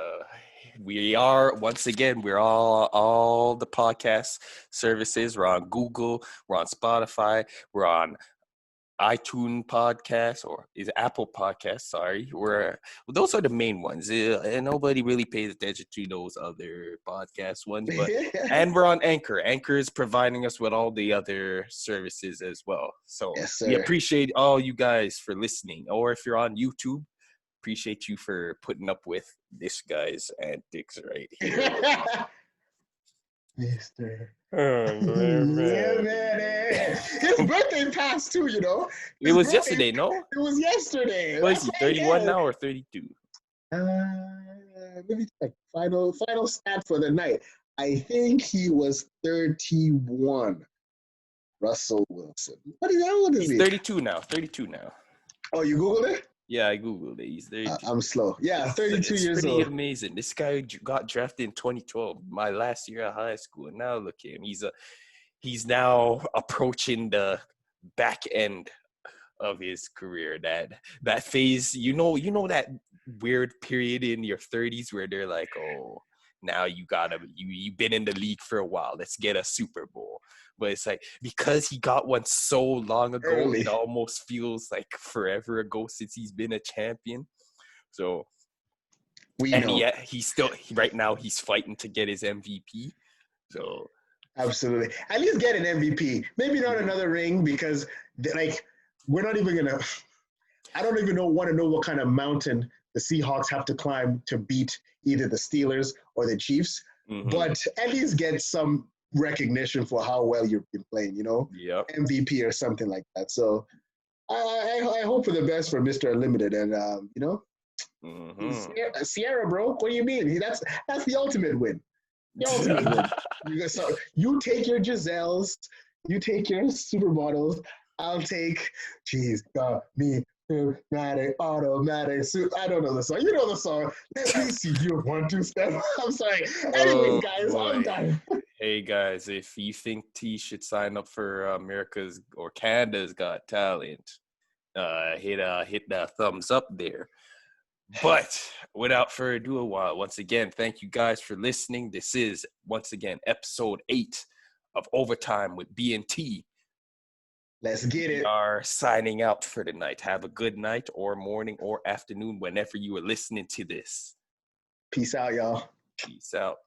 We are, once again, we're all the podcast services. We're on Google, we're on Spotify, we're on iTunes podcast, or is it Apple podcast? Sorry. Those are the main ones. And nobody really pays attention to those other podcast ones. But and we're on Anchor. Anchor is providing us with all the other services as well. So we appreciate all you guys for listening. Or if you're on YouTube, appreciate you for putting up with this guy's antics right here. Mr. Oh, man. His birthday passed too, you know. It was yesterday, no? It was yesterday. What is he, 31 now or 32? Maybe like final stat for the night. I think he was 31. Russell Wilson. How old is he? He's 32 now. Oh, you Googled it? Yeah, I Googled it. He's 32. I'm slow. Yeah, 32 years old. It's pretty amazing. This guy got drafted in 2012, my last year at high school. And now look at him. He's now approaching the back end of his career. That phase, you know that weird period in your 30s where they're like, oh, now you've been in the league for a while. Let's get a Super Bowl. But it's like, because he got one so long ago, it almost feels like forever ago since he's been a champion. So, he's still, right now, he's fighting to get his MVP. So, absolutely. At least get an MVP. Maybe not another ring, because, like, we're not even going to, I don't even want to know what kind of mountain the Seahawks have to climb to beat either the Steelers or the Chiefs. Mm-hmm. But at least get some recognition for how well you've been playing, MVP or something like that. So I hope for the best for Mr. Unlimited, and Sierra, bro. What do you mean? That's the ultimate win. The ultimate win. So you take your Giselles, you take your supermodels. I'll take, me. Automatic. I don't know the song. You know the song. Let me see your 1 2 step. I'm sorry. Anyway, guys, I'm done. Hey guys, if you think T should sign up for America's or Canada's Got Talent, hit that thumbs up there. But without further ado, once again, thank you guys for listening. This is once again episode 8 of Overtime with B&T. Let's get it. We are signing out for the night. Have a good night or morning or afternoon whenever you are listening to this. Peace out, y'all. Peace out.